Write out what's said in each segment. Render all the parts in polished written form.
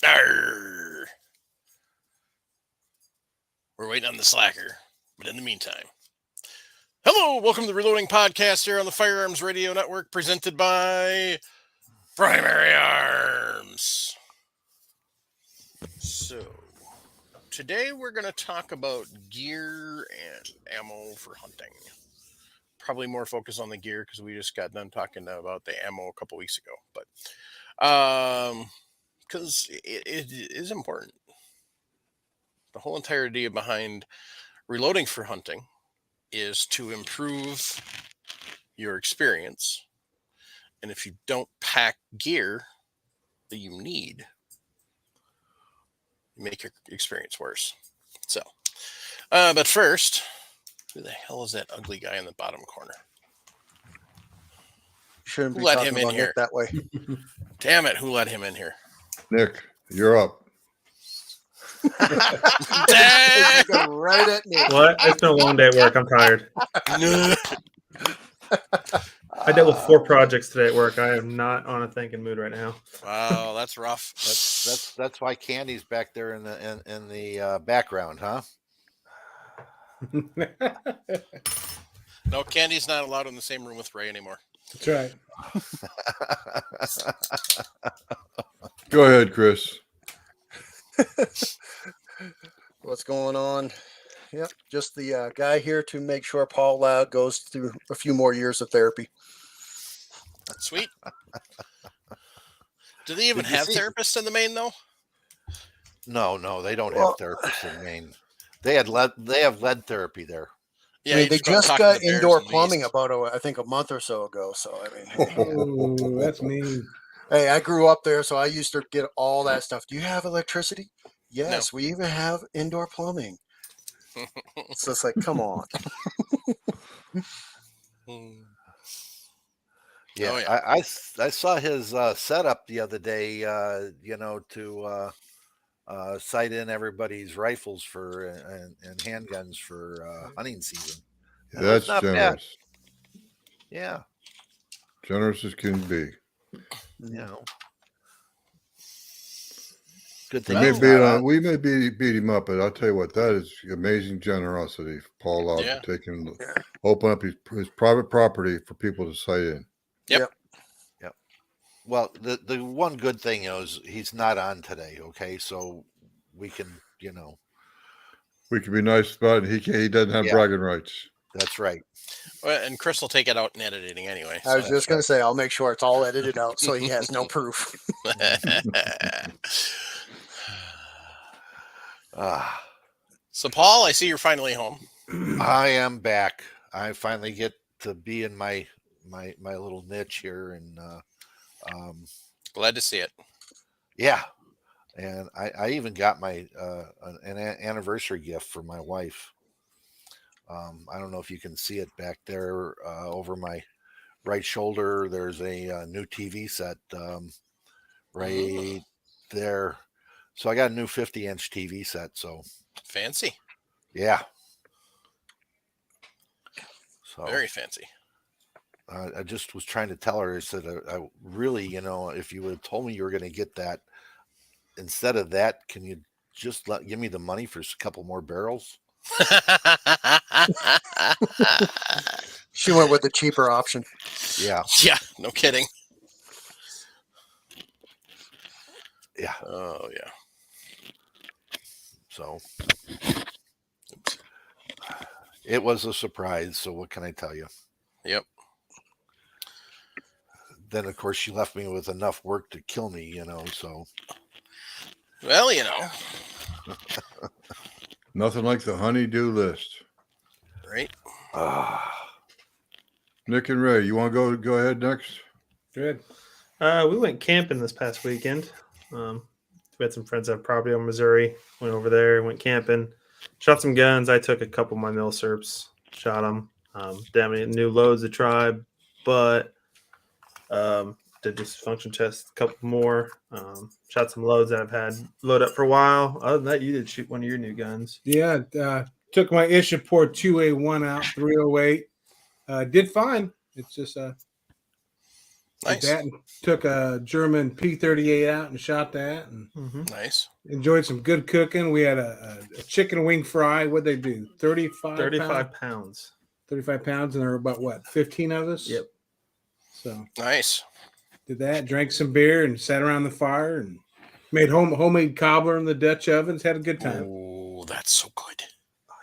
Arr. We're waiting on the slacker. But in the meantime, hello, welcome to the Reloading Podcast here on the Firearms Radio Network, presented by Primary Arms. So, today we're going to talk about gear and ammo for hunting. Probably more focus on the gear because we just got done talking about the ammo a couple weeks ago. But, because it is important. The whole entirety behind reloading for hunting is to improve your experience. And if you don't pack gear that you need, you make your experience worse. So, but first, who the hell is that ugly guy in the bottom corner? Shouldn't Who be let talking him in about here? Nick that way. Damn it, who let him in here? Nick, you're up. Damn! Right at Nick. What? It's been a long day at work. I'm tired. I dealt with 4 projects today at work. I am not on a thinking mood right now. Wow, that's rough. That's why Candy's back there in the background, huh? No, Candy's not allowed in the same room with Ray anymore. That's right. Go ahead, Chris. What's going on? Yep, just the guy here to make sure Paul Loud goes through a few more years of therapy. Sweet. Do they even Did you have see- therapists in the Maine, though? No, they don't Well- have therapists in Maine. They have lead therapy there. Yeah, I mean, you they go just talk to got the bears indoor in the plumbing east. about, I think, a month or so ago. So, I mean, hey, Oh, that's mean. hey, I grew up there, so I used to get all that stuff. Do you have electricity? Yes, we even have indoor plumbing. So it's like, come on. Yeah, Oh, yeah. I saw his setup the other day. To sight in everybody's rifles for and handguns for hunting season. And That's it's not bad. generous. Yeah, Generous as can be. you know. Good We thing may he's beat not on, on. we may beat him up, but I'll tell you what, that is amazing generosity for Paul Loud Yeah. to take him, Yeah. open up his private property for people to sight in. Well, the one good thing is he's not on today. Okay, so we can, We can be nice about it. He doesn't have Yeah. bragging rights. that's right. Well, and Chris will take it out in editing anyway. I was So. just going to say, I'll make sure it's all edited out so he has no proof. So, Paul, I see you're finally home. I am back. I finally get to be in my little niche here, and Glad to see it. yeah, and I even got my an anniversary gift for my wife. I don't know if you can see it back there over my right shoulder. There's a new TV set right there. So I got a new 50-inch TV set. So Fancy. yeah. So Very fancy. I just was trying to tell her. I said, I really, if you would have told me you were going to get that, instead of that, can you just give me the money for a couple more barrels? She went with the cheaper option. Yeah, Yeah, no kidding. yeah. Oh, yeah. So it was a surprise. So what can I tell you? Yep. Then of course she left me with enough work to kill me, so Well, Nothing like the honey-do list. right? Nick and Ray, you want to go ahead next? Good. We went camping this past weekend. We had some friends that have property on Missouri. Went over there, went camping, shot some guns. I took a couple of my milsurps, shot them. Didn't have any new loads to try, but did just function test a couple more. Shot some loads that I've had loaded up for a while. Other than that, you did shoot one of your new guns. Yeah, took my Ishapore 2A1 out, 308. Did fine. It's just Did Nice. that and took a German P-38 out and shot that and Nice. enjoyed some good cooking. We had a chicken wing fry. What'd they do? 35 pounds. 35 pounds, and there were about what, 15 of us? Yep. So Nice. did that, drank some beer, and sat around the fire and made homemade cobbler in the Dutch ovens. Had a good time. Oh, that's so good.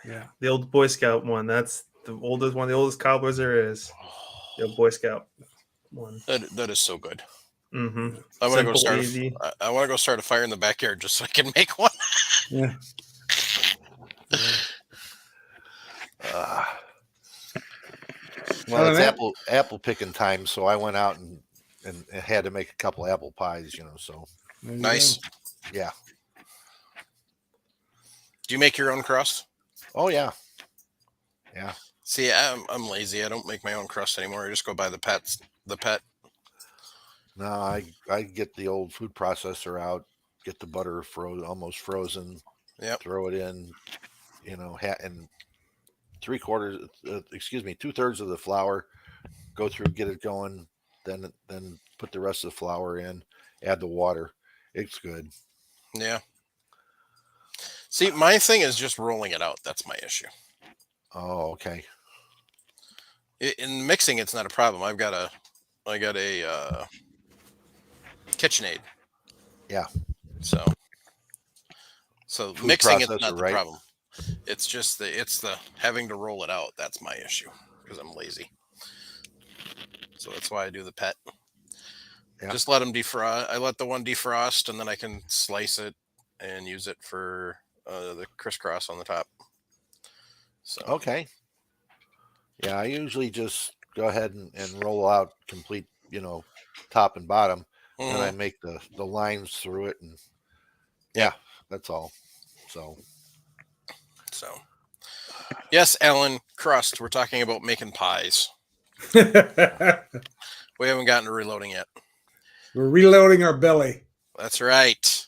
Yeah. The old Boy Scout one. That's the oldest one, the oldest cobblers there is. The old Boy Scout one. That is so good. Mm-hmm. I want to go Simple, start. easy. I want to go start a fire in the backyard just so I can make one. Yeah. Well, it's that- apple picking time, so I went out and had to make a couple apple pies. So There you Nice. go. yeah. Do you make your own crust? Oh yeah. See, I'm lazy. I don't make my own crust anymore. I just go buy the pet. No, I get the old food processor out, get the butter almost frozen. Yep. Throw it in, and 2/3 of the flour, go through, get it going, then put the rest of the flour in, add the water. It's good. Yeah. See, my thing is just rolling it out. That's my issue. Oh, okay. In mixing, it's not a problem. I got a KitchenAid. Yeah. So Food mixing is not processor, the right? problem. It's just the having to roll it out. That's my issue because I'm lazy. So that's why I do the pet. Yeah. Just let them defrost. I let the one defrost, and then I can slice it and use it for the crisscross on the top. So Okay. Yeah, I usually just go ahead and roll out complete, top and bottom. Then I make the lines through it, and yeah, that's all. So yes, Alan, crust. We're talking about making pies. We haven't gotten to reloading yet. We're reloading our belly. That's right.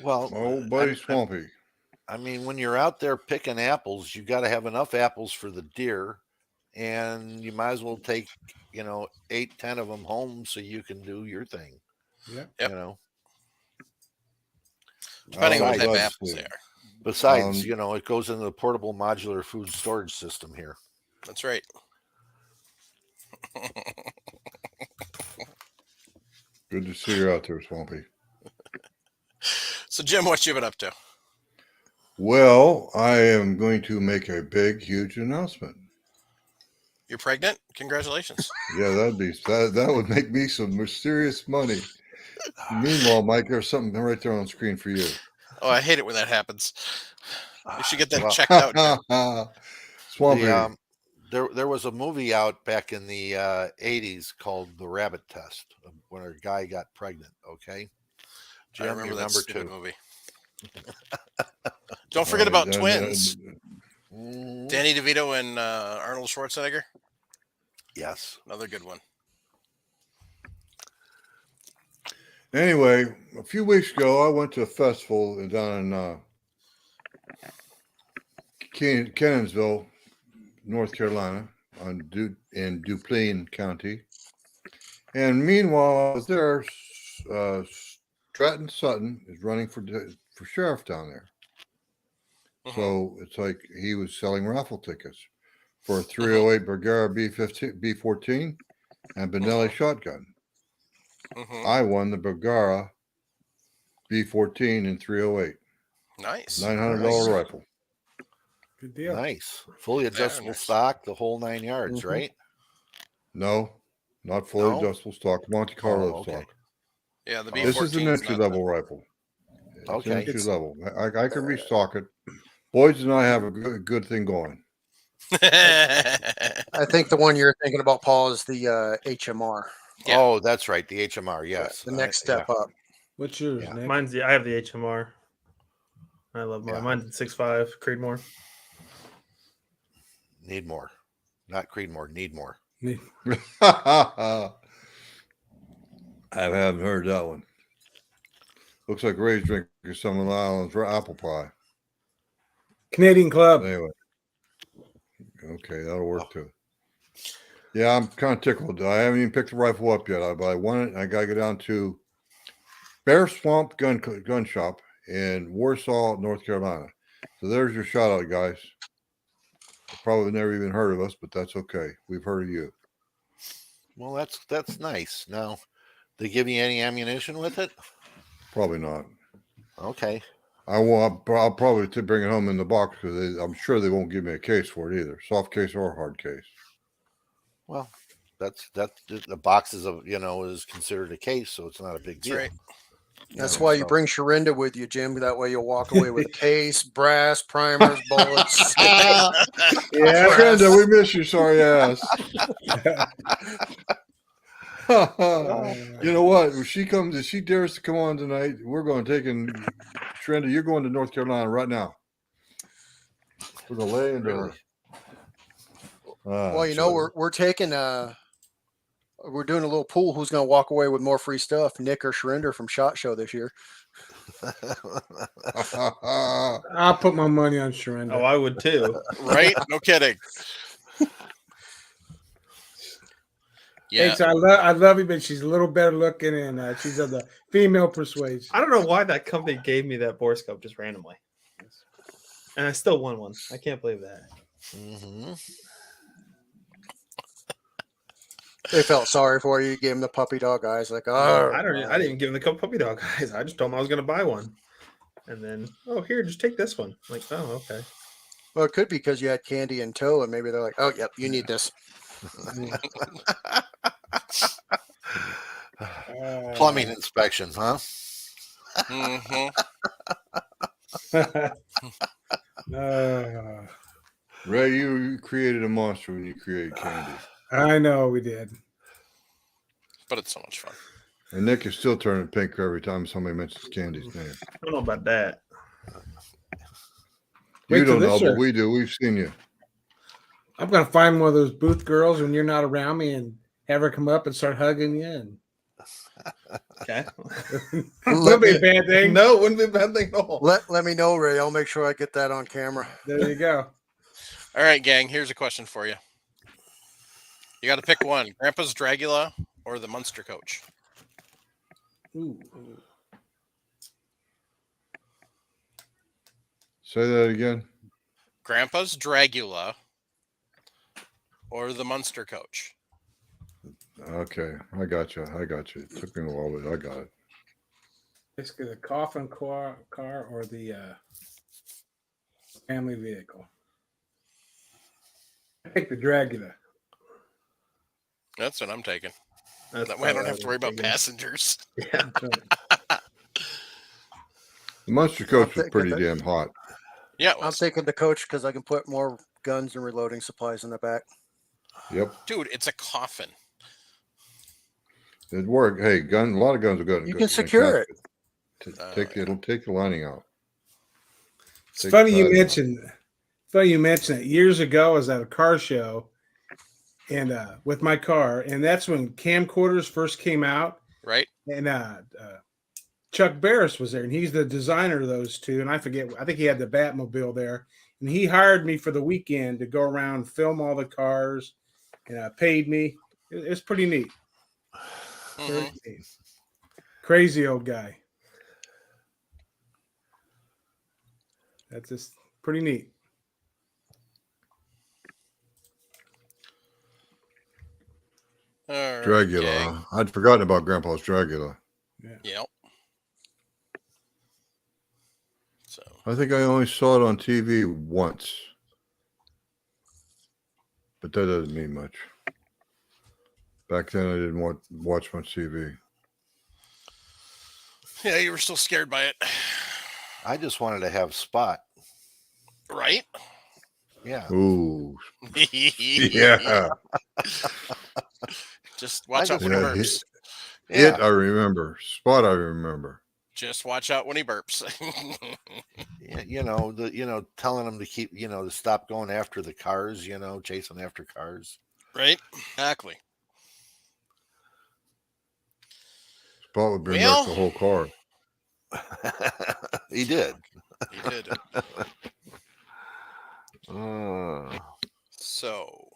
well, My old buddy Swampy. I mean, when you're out there picking apples, you got to have enough apples for the deer, and you might as well take, 8, 10 of them home so you can do your thing. Yep. Yep. Depending on what type of I'd apples say. they are. Besides, it goes into the portable modular food storage system here. That's right. Good to see you out there, Swampy. So, Jim, what you been up to? Well, I am going to make a big, huge announcement. You're pregnant? Congratulations. Yeah, that would make me some mysterious money. Meanwhile, Mike, there's something right there on the screen for you. Oh, I hate it when that happens. You should get that Well, checked out. Jim. Swampy. There was a movie out back in the 80s called The Rabbit Test, when a guy got pregnant. Okay, Jim, I remember you're that number stupid 2. movie. Don't forget about twins. Mm, Danny DeVito and Arnold Schwarzenegger. yes. Another good one. Anyway, a few weeks ago, I went to a festival down in Cannonsville, North Carolina, in Duplain County. And meanwhile, I was there. Stratton Sutton is running for sheriff down there. So it's like he was selling raffle tickets for a 308 Bergara B14 and Benelli shotgun. I won the Bergara B14 and 308. Nice. $900 rifle. Good deal. Nice. Fully adjustable nice. stock, the whole 9 yards, right? No, not fully No? adjustable stock. Monte Carlo Oh, okay. stock. Yeah, the B14. This is an entry level rifle. It's Okay. entry level. I can restock it. Boys and I have a good thing going. I think the one you're thinking about, Paul, is the HMR. Yeah. Oh, that's right. The HMR. Yes. The next step up. What's yours, Yeah. Nick? I have the HMR. I love mine. Yeah. Mine's 6.5 Creedmoor. Need more. Not Creedmoor. Need more. I haven't heard that one. Looks like Ray's drinking some of the island's apple pie. Canadian Club. Anyway. Okay, that'll work too. Yeah, I'm kind of tickled. I haven't even picked the rifle up yet, but I want it. And I got to go down to Bear Swamp Gun Shop in Warsaw, North Carolina. So there's your shout out, guys. Probably never even heard of us, but that's okay. We've heard of you. Well, that's nice. Now, they give you any ammunition with it? Probably not. Okay. I'll probably bring it home in the box because I'm sure they won't give me a case for it either, soft case or hard case. Well, that's the boxes of is considered a case, so it's not a big That's deal. right. That's why you bring Sharinda with you, Jim. That way you'll walk away with a case, brass, primers, bullets. Yeah. Brenda, we miss you, sorry ass. You know what? If she dares to come on tonight, we're going to take in Trenda. You're going to North Carolina right now. We're going to lay into her. Well, we're taking we're doing a little pool. Who's going to walk away with more free stuff, Nick or Sharinda from SHOT Show this year? I'll put my money on Sharinda. Oh, I would too. Right? No kidding. Yeah. Thanks. I love you, but she's a little better looking, and she's of the female persuasion. I don't know why that company gave me that bore scope just randomly, and I still won one. I can't believe that. Mm-hmm. They felt sorry for you. You gave them the puppy dog eyes, like, oh, I didn't even give them the puppy dog eyes. I just told them I was going to buy one, and then here, just take this one. I'm like, oh, okay. Well, it could be because you had candy in tow, and maybe they're like, oh, yep, you need this. Plumbing inspections, huh? Mm-hmm. Ray, you created a monster when you created candy. I know we did. But it's so much fun. And Nick is still turning pink every time somebody mentions Candy's name. I don't know about that. Wait You till don't know, this but year. we do. We've seen you. I'm gonna find one of those booth girls when you're not around me and have her come up and start hugging you. And Okay. wouldn't be a bad thing. No, it wouldn't be a bad thing at all. Let me know, Ray. I'll make sure I get that on camera. There you go. All right, gang. Here's a question for you. You got to pick one: Grandpa's Dragula or the Munster Coach. Ooh. Say that again. Grandpa's Dragula or the Munster Coach. Okay, I got you. It took me a while, but I got it. Basically, the coffin car or the family vehicle. I take the Dragula. That's what I'm taking. That's That way I don't probably have to worry about what I'm passengers. thinking. The Munster Coach was thinking pretty that- damn hot. Yeah, it I'm was. taking the coach because I can put more guns and reloading supplies in the back. Yep, Dude, it's a coffin. it worked. Hey, a lot of guns are good. You can secure it. Take the lining out. It's Take funny the you siding out. mentioned. Funny you mentioned it. Years ago, I was at a car show, and with my car, and that's when camcorders first came out. Right? And Chuck Barris was there, and he's the designer of those two. And I forget, I think he had the Batmobile there, and he hired me for the weekend to go around and film all the cars, and paid me. It's pretty neat. Very Mhm. neat. Crazy old guy. That's just pretty neat. All right, Dragula. gang. Huh? I'd forgotten about Grandpa's Dragula. Yep. So, I think I only saw it on TV once, but that doesn't mean much. Back then, I didn't watch much TV. yeah, you were still scared by it. I just wanted to have Spot. Right? Yeah. Ooh, yeah. yeah. Just watch out when Yeah, he burps. It I remember. Spot I remember. Just watch out when he burps. Yeah, telling them to keep, to stop going after the cars, chasing after cars. Right? Exactly. Spot would bring Well- back the whole car. He did. He did. Uh, So,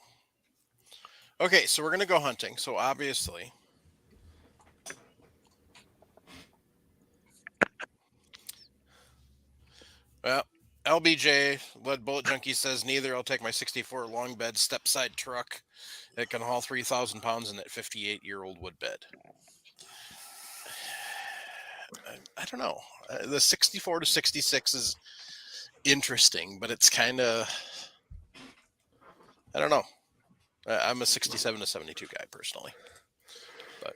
Okay, so we're gonna go hunting. So obviously, well, LBJ Lead Bullet Junkie says neither. I'll take my '64 long bed step side truck. It can haul 3,000 pounds in that 58-year-old wood bed. I don't know. The 64 to 66 is interesting, but it's kind of, I don't know. I'm a 67 to 72 guy personally. But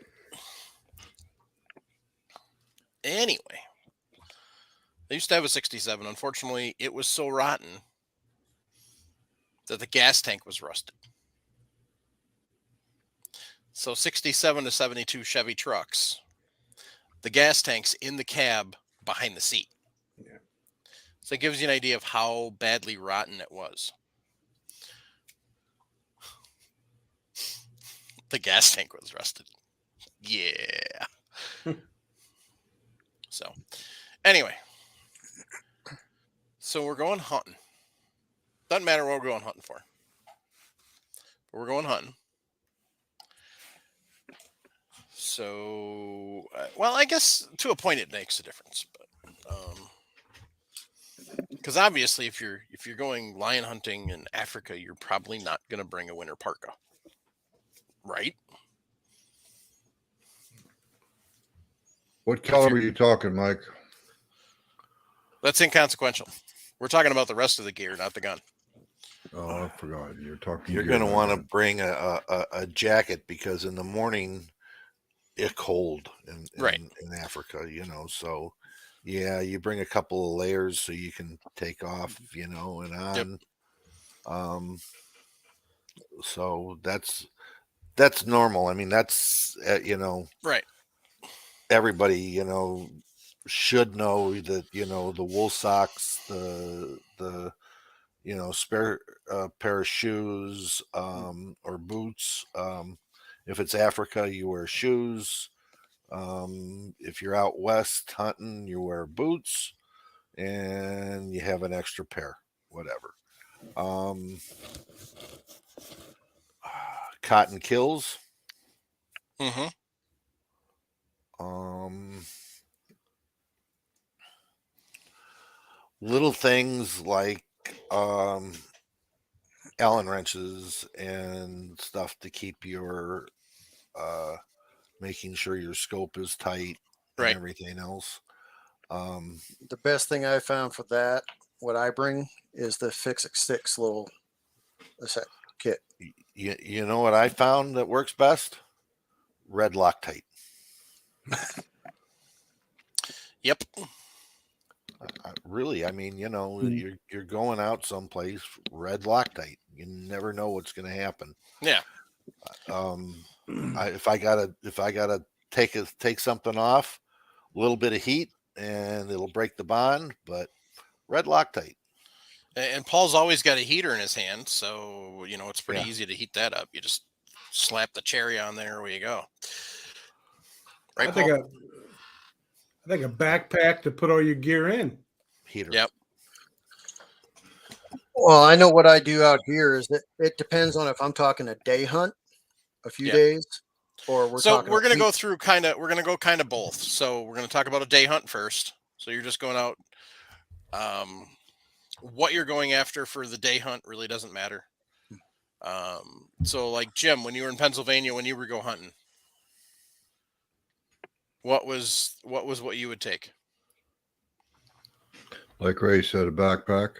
anyway, I used to have a 67. Unfortunately, it was so rotten that the gas tank was rusted. So 67 to 72 Chevy trucks, the gas tank's in the cab behind the seat. Yeah. So it gives you an idea of how badly rotten it was. The gas tank was rusted. Yeah. So, anyway. So we're going hunting. Doesn't matter what we're going hunting for. But we're going hunting. So, well, I guess to a point it makes a difference, but because obviously if you're going lion hunting in Africa, you're probably not going to bring a winter parka, right? What caliber are you talking, Mike? That's inconsequential. We're talking about the rest of the gear, not the gun. Oh, I forgot. You're talking. You're gear, going to not want to gun. bring a jacket because in the morning it's cold Right. in Africa, you know. So yeah, you bring a couple of layers so you can take off, you know, and on. Yep. So that's normal. I mean, that's you know, Right. everybody, you know, should know that, you know, the wool socks, the you know, spare pair of shoes or boots. If it's Africa, you wear shoes. If you're out west hunting, you wear boots and you have an extra pair, whatever. Cotton kills. Mm-hmm. Little things like Allen wrenches and stuff to keep your making sure your scope is tight and Right. everything else. The best thing I found for that, what I bring, is the Fix It Sticks little kit. You know what I found that works best? Red Loctite. Yep. Really, I mean, you know, you're going out someplace. Red Loctite. You never know what's going to happen. Yeah. If I gotta take something off, a little bit of heat and it'll break the bond. But Red Loctite. And Paul's always got a heater in his hand, so you know it's pretty Yeah. easy to heat that up. You just slap the cherry on there, where you go. Right, I think Paul? a backpack to put all your gear in. Heater. Yep. Well, I know what I do out here is that it depends on if I'm talking a day hunt, a few Yep. days, or we're So talking. we're gonna go through we're gonna go kind of both. So we're gonna talk about a day hunt first. So you're just going out. What you're going after for the day hunt really doesn't matter. So like Jim, when you were in Pennsylvania, when you were go hunting, what was what you would take? Like Ray said, a backpack.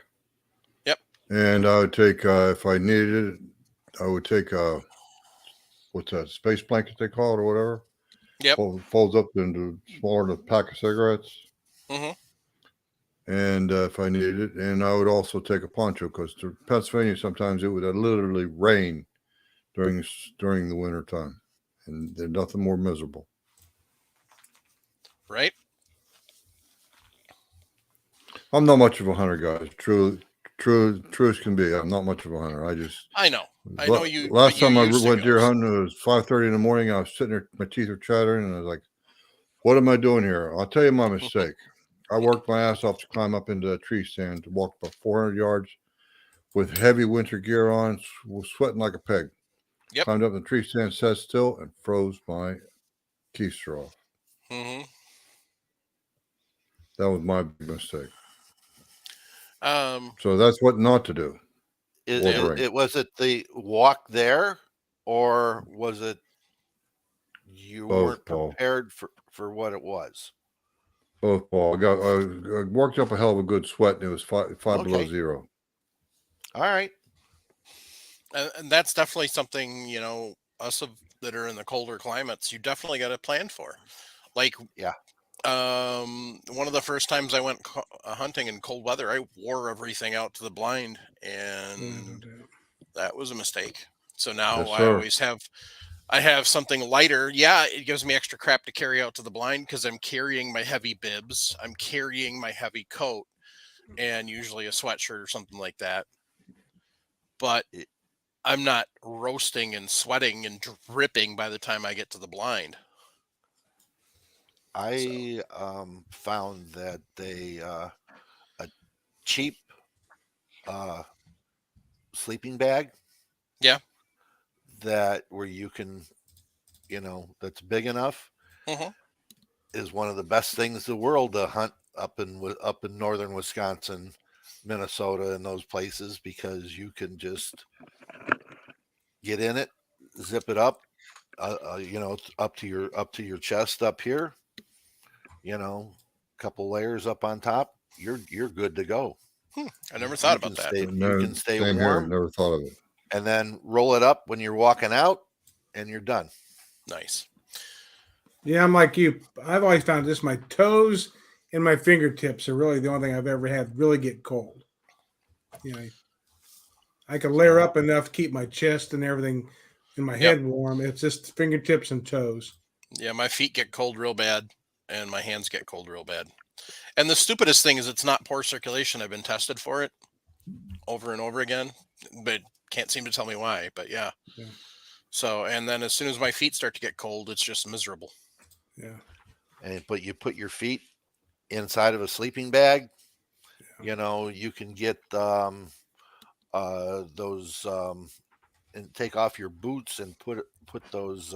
Yep. And I would take, if I needed it, I would take what's that, space blanket they call it or whatever. Yep. Folds up into smaller than a pack of cigarettes. Mm-hmm. And if I needed it, and I would also take a poncho because to Pennsylvania sometimes it would literally rain during the winter time, and there's nothing more miserable. Right. I'm not much of a hunter, guys. True as can be. I'm not much of a hunter. I know you. Last time I went deer go. hunting, it was 5:30 in the morning. I was sitting there, my teeth are chattering, and I was like, "What am I doing here?" I'll tell you my mistake. I worked my ass off to climb up into a tree stand to walk about 400 yards with heavy winter gear on, was sweating like a pig. Yep. Climbed up the tree stand, sat still, and froze my keister off. Mm-hmm. That was my big mistake. Um, So that's what not to do. Wolverine. Was it the walk there, or was it you Both, weren't Paul. prepared for what it was? Both, Paul. I worked up a hell of a good sweat, and it was five below Okay. zero. All right. and that's definitely something, us that are in the colder climates, you definitely got to plan for. Like, Yeah. one of the first times I went hunting in cold weather, I wore everything out to the blind, Yeah, no and doubt. that was a mistake. So now Yes, I sir. always I have something lighter. Yeah, it gives me extra crap to carry out to the blind because I'm carrying my heavy bibs, I'm carrying my heavy coat, and usually a sweatshirt or something like that. But It- I'm not roasting and sweating and dripping by the time I get to the blind. I found that a cheap sleeping bag Yeah. that where you can, that's big enough Mm-hmm. is one of the best things in the world to hunt up in northern Wisconsin, Minnesota, and those places, because you can just get in it, zip it up, up to your chest up here, couple layers up on top. You're good to go. I never thought You about can that. stay Same here. warm, Never thought of it. and then roll it up when you're walking out, and you're done. Nice. Yeah, I'm like you. I've always found just my toes and my fingertips are really the only thing I've ever had really get cold. I can layer up enough to keep my chest and everything and my head warm. It's just fingertips and toes. Yeah, my feet get cold real bad, and my hands get cold real bad. And the stupidest thing is it's not poor circulation. I've been tested for it over and over again, but can't seem to tell me why. But yeah. Yeah. So, and then as soon as my feet start to get cold, it's just miserable. Yeah. But you put your feet inside of a sleeping bag. You can get those and take off your boots and put those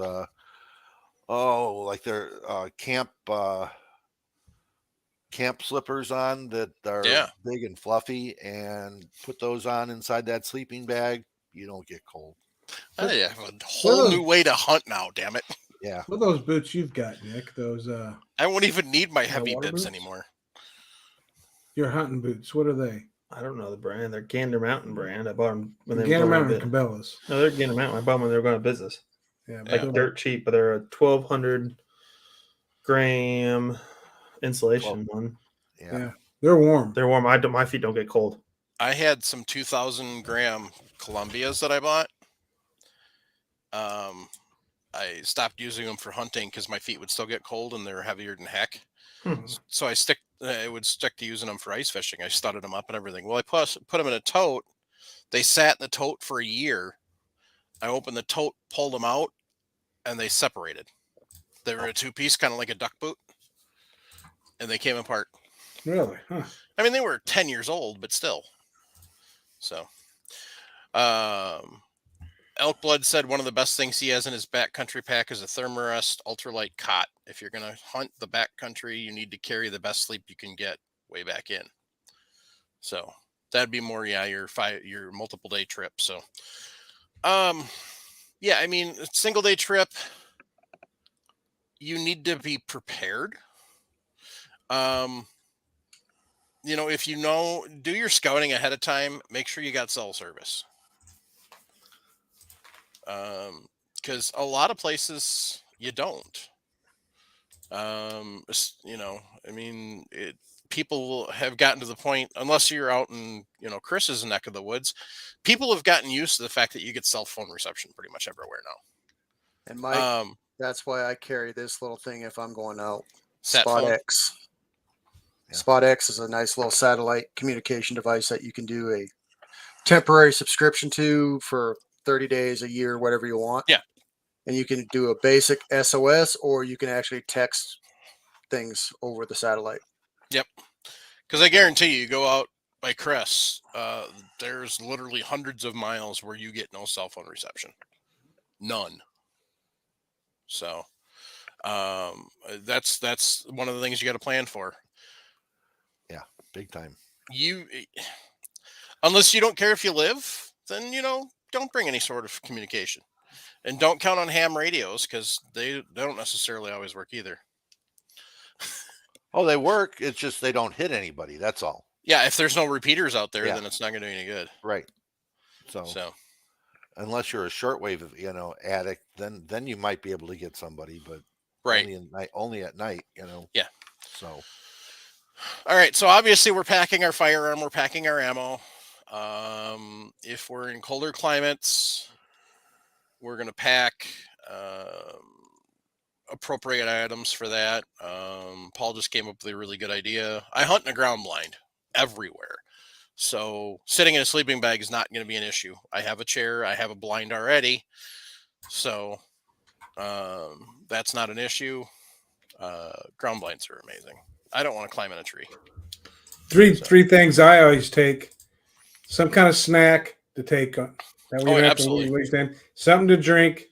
like they're camp slippers on that are Yeah. big and fluffy, and put those on inside that sleeping bag. You don't get cold. I have a whole new way to hunt now, damn it. Yeah. What are those boots you've got, Nick? Those I won't even need my heavy water bibs boots? anymore. your hunting boots. What are they? I don't know the brand. They're Gander Mountain brand. I bought them when they Gander were going Mountain to or Cabela's. No, they're Gander Mountain. I bought them when they were going to business. Yeah, Yeah. they're Dirt cheap, but they're a 1,200 gram insulation one. Yeah. they're warm. They're warm. My feet don't get cold. I had some 2,000 gram Columbias that I bought. I stopped using them for hunting because my feet would still get cold and they're heavier than heck. So I would stick to using them for ice fishing. I studded them up and everything. Well, I put them in a tote. They sat in the tote for a year. I opened the tote, pulled them out, and they separated. They were a two-piece, kind of like a duck boot, and they came apart. Really? Huh. I mean, they were 10 years old, but still. So, Elk Blood said one of the best things he has in his backcountry pack is a Thermarest ultralight cot. If you're going to hunt the backcountry, you need to carry the best sleep you can get way back in. So that'd be more, your multiple day trip. So, yeah, I mean, a single day trip, you need to be prepared. If do your scouting ahead of time, make sure you got cell service. Because a lot of places you don't. People have gotten to the point, unless you're out in, Chris's neck of the woods, people have gotten used to the fact that you get cell phone reception pretty much everywhere now. And Mike, that's why I carry this little thing if I'm going out. Sat Spot phone? X. Yeah. Spot X is a nice little satellite communication device that you can do a temporary subscription to for 30 days, a year, whatever you want. Yeah. And you can do a basic SOS, or you can actually text things over the satellite. Yep. Because I guarantee you go out by Chris, there's literally hundreds of miles where you get no cell phone reception. None. So that's one of the things you got to plan for. Yeah, big time. Unless you don't care if you live, then don't bring any sort of communication, and don't count on ham radios because they don't necessarily always work either. Oh, they work. It's just they don't hit anybody. That's all. Yeah, if there's no repeaters out there, Yeah. then it's not going to do any good. Right. So unless you're a shortwave, addict, then you might be able to get somebody, but right, only at night, Yeah. So. All right. So obviously we're packing our firearm, we're packing our ammo. If we're in colder climates, we're going to pack appropriate items for that. Paul just came up with a really good idea. I hunt in a ground blind everywhere. So sitting in a sleeping bag is not going to be an issue. I have a chair, I have a blind already. So that's not an issue. Ground blinds are amazing. I don't want to climb in a tree. Three things I always take: some kind of snack to take. That we don't have to waste time. Something to drink,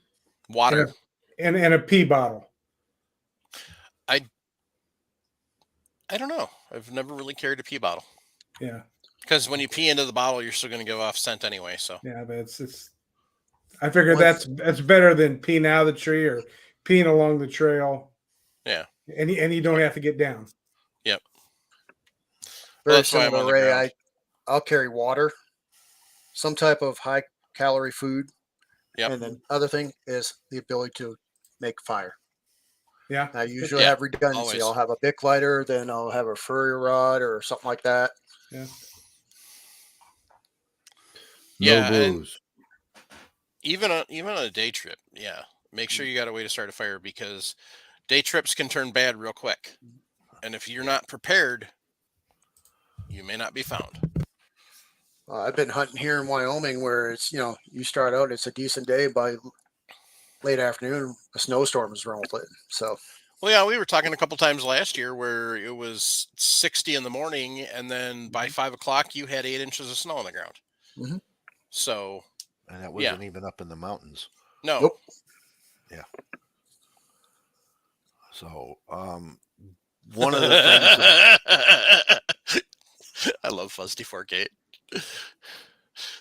water, and a pee bottle. I don't know. I've never really carried a pee bottle. Yeah, because when you pee into the bottle, you're still going to give off scent anyway. So yeah, but it's. I figure that's better than peeing out of the tree or peeing along the trail. Yeah, and you don't have to get down. Yep. Very similar, Ray. I'll carry water, some type of high calorie food, and then other thing is the ability to make fire. Yeah, I usually have redundancy. Always. I'll have a Bic lighter, then I'll have a furry rod or something like that. Yeah. No booze. Even on a day trip, make sure you got a way to start a fire because day trips can turn bad real quick, and if you're not prepared, you may not be found. I've been hunting here in Wyoming where it's you start out, it's a decent day, by late afternoon a snowstorm is rolling. So well, yeah, we were talking a couple times last year where it was 60 in the morning, and then by 5 o'clock you had 8 inches of snow on the ground. Mm-hmm. So, and that wasn't even up in the mountains. No. Nope. Yeah. So, one of the things I love Fuzzy 4K.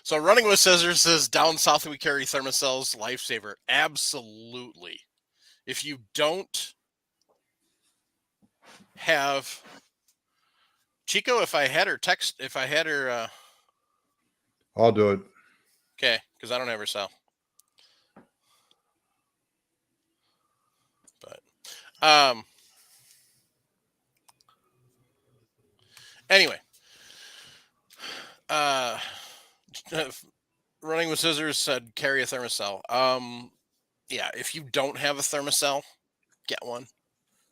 So Running with Scissors says down south we carry Thermacells, lifesaver. Absolutely. If you don't have Chico, if I had her I'll do it. Okay, because I don't have her cell. But anyway. Running with Scissors said carry a Thermacell. Yeah, if you don't have a Thermacell, get one.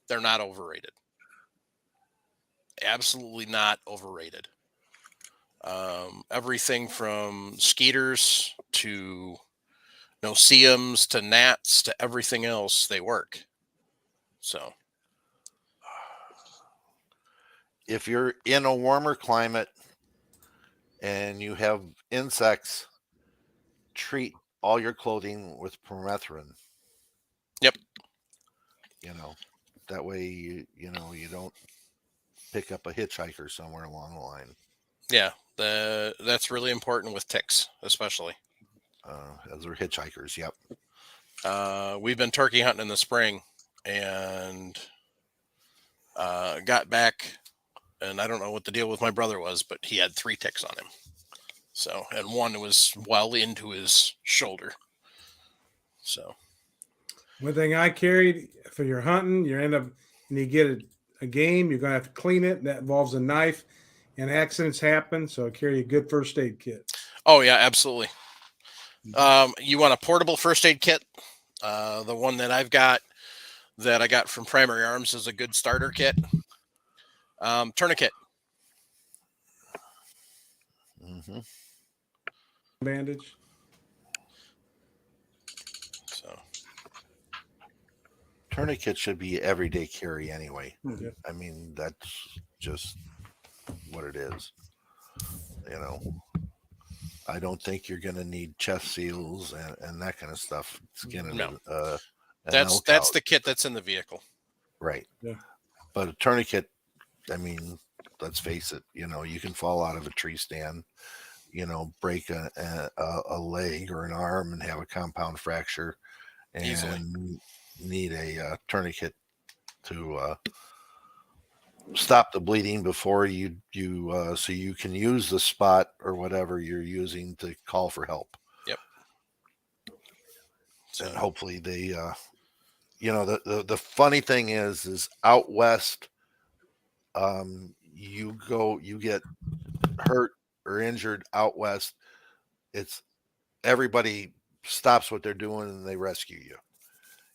They're not overrated. Absolutely not overrated. Everything from skeeters to no-see-ums to gnats to everything else, they work. So if you're in a warmer climate and you have insects, treat all your clothing with permethrin. Yep. That way you don't pick up a hitchhiker somewhere along the line. Yeah, that's really important with ticks, especially. As they're hitchhikers, yep. We've been turkey hunting in the spring and got back, and I don't know what the deal with my brother was, but he had 3 ticks on him. So, and one was well into his shoulder. So, one thing I carried for your hunting, and you get a game, you're gonna have to clean it. That involves a knife, and accidents happen. So carry a good first aid kit. Oh yeah, absolutely. You want a portable first aid kit? The one that I got from Primary Arms is a good starter kit. Tourniquet. Mm-hmm. Bandage. So tourniquet should be everyday carry anyway. Mm-hmm. I mean, that's just what it is. I don't think you're going to need chest seals and that kind of stuff. Skinning No. an That's elk out. the kit that's in the vehicle. Right. Yeah. But a tourniquet, I mean, let's face it, you know, you can fall out of a tree stand, you know, break a leg or an arm and have a compound fracture and Easily. need a tourniquet to stop the bleeding before you so you can use the spot or whatever you're using to call for help. Yep. So And hopefully they you know, the funny thing is out west, you get hurt or injured out west, it's everybody stops what they're doing and they rescue you.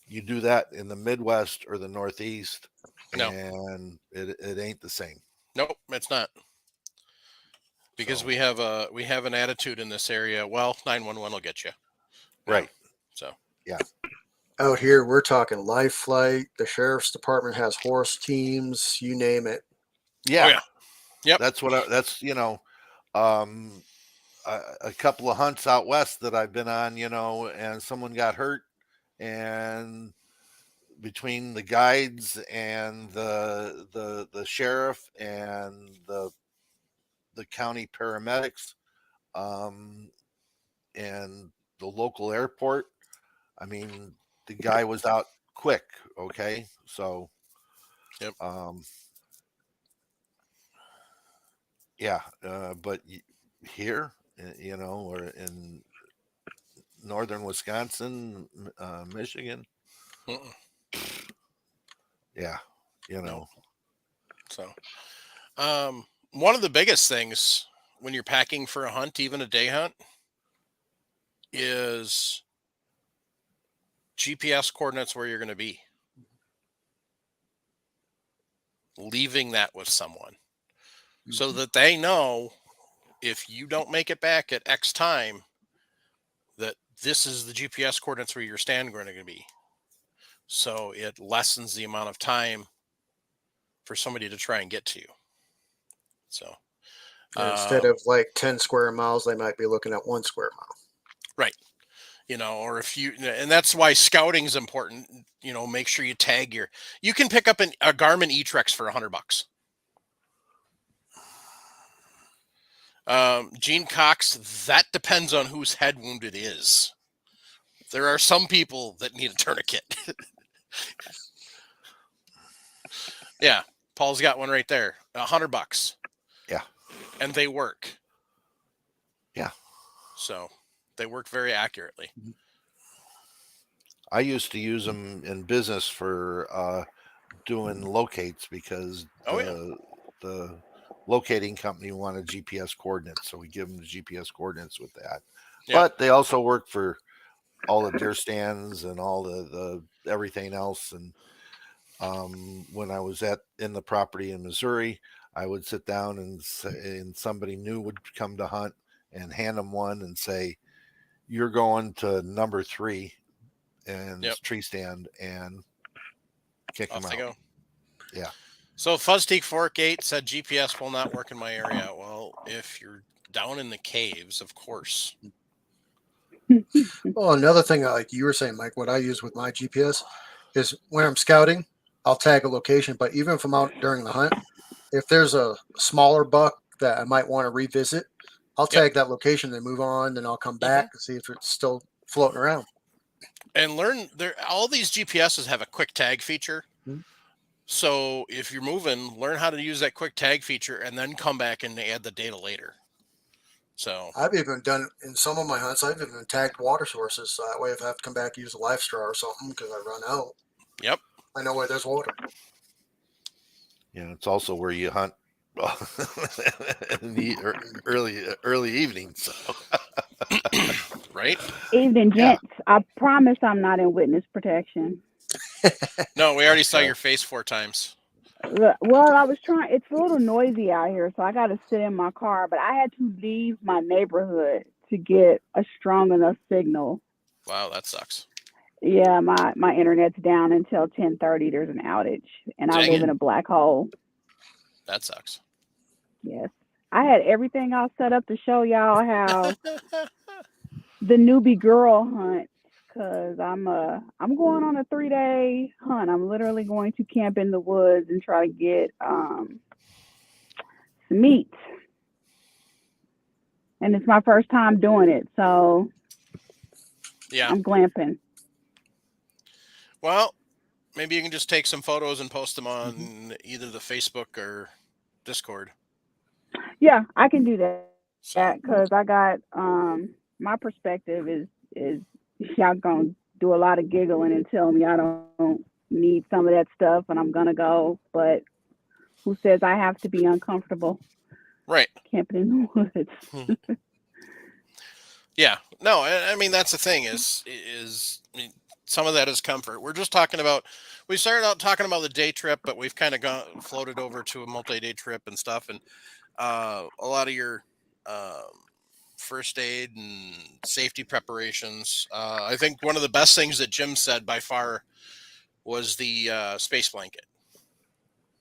You do that in the Midwest or the Northeast, No. and it ain't the same. nope, it's not. Because So, we have an attitude in this area. Well, 911 will get you. right. So Out here, we're talking life flight. The sheriff's department has horse teams. You name it. Yeah. Oh, yeah. Yep. That's you know, a couple of hunts out west that I've been on, you know, and someone got hurt, and between the guides and the sheriff and the county paramedics, and the local airport, I mean, the guy was out quick. Okay, so Yep. Yeah, but here, you know, or in northern Wisconsin, Michigan, Mm-mm. yeah, you know. So, one of the biggest things when you're packing for a hunt, even a day hunt, is GPS coordinates where you're going to be. Leaving that with someone so that they know if you don't make it back at X time, that this is the GPS coordinates where your stand going to be. So it lessens the amount of time for somebody to try and get to you. So Instead of like 10 square miles, they might be looking at 1 square mile. right. You know, or if you, and that's why scouting is important. You know, make sure you tag you can pick up a Garmin E-Trex for $100. Gene Cox, that depends on whose head wound it is. There are some people that need a tourniquet. Yeah, Paul's got one right there. $100. Yeah. And they work. Yeah. So they work very accurately. I used to use them in business for doing locates because the locating company wanted GPS coordinates, so we give them the GPS coordinates with that. Yeah. But they also work for all the deer stands and all the everything else. And when I was in the property in Missouri, I would sit down and somebody new would come to hunt and hand them one and say, "You're going to number 3 and tree stand," and kick them out. They go. Yeah. So Fuzzteak Fork 8 said GPS will not work in my area. Well, if you're down in the caves, of course. Well, another thing, like you were saying, Mike, what I use with my GPS is when I'm scouting, I'll tag a location. But even if I'm out during the hunt, if there's a smaller buck that I might want to revisit, I'll tag that location and move on. Then I'll come back and see if it's still floating around. And all these GPSs have a quick tag feature. Mm-hmm. So if you're moving, learn how to use that quick tag feature and then come back and add the data later. So I've even done in some of my hunts, I've even tagged water sources. So that way if I have to come back, use a life straw or something because I run out. Yep. I know where there's water. Yeah, it's also where you hunt in the early evening. So. Right? Evening, gents. Yeah. I promise I'm not in witness protection. No, we already saw your face 4 times. Well, I was trying. It's a little noisy out here, so I got to sit in my car. But I had to leave my neighborhood to get a strong enough signal. Wow, that sucks. Yeah, my internet's down until 10:30. There's an outage, and I live in a black hole. That sucks. Yes. I had everything all set up to show y'all how the newbie girl hunt. Cause I'm going on a 3-day hunt. I'm literally going to camp in the woods and try to get some meat. And it's my first time doing it, so Yeah. I'm glamping. Well, maybe you can just take some photos and post them on Mm-hmm. either the Facebook or Discord. Yeah, I can do that So because I got my perspective is y'all gonna do a lot of giggling and tell me I don't need some of that stuff and I'm gonna go, but who says I have to be uncomfortable right. camping in the woods? Yeah. No, I mean that's the thing is I mean, some of that is comfort. We're just talking about we started out talking about the day trip, but we've kind of gone floated over to a multi-day trip and stuff, and a lot of your um, first aid and safety preparations. I think one of the best things that Jim said by far was the space blanket.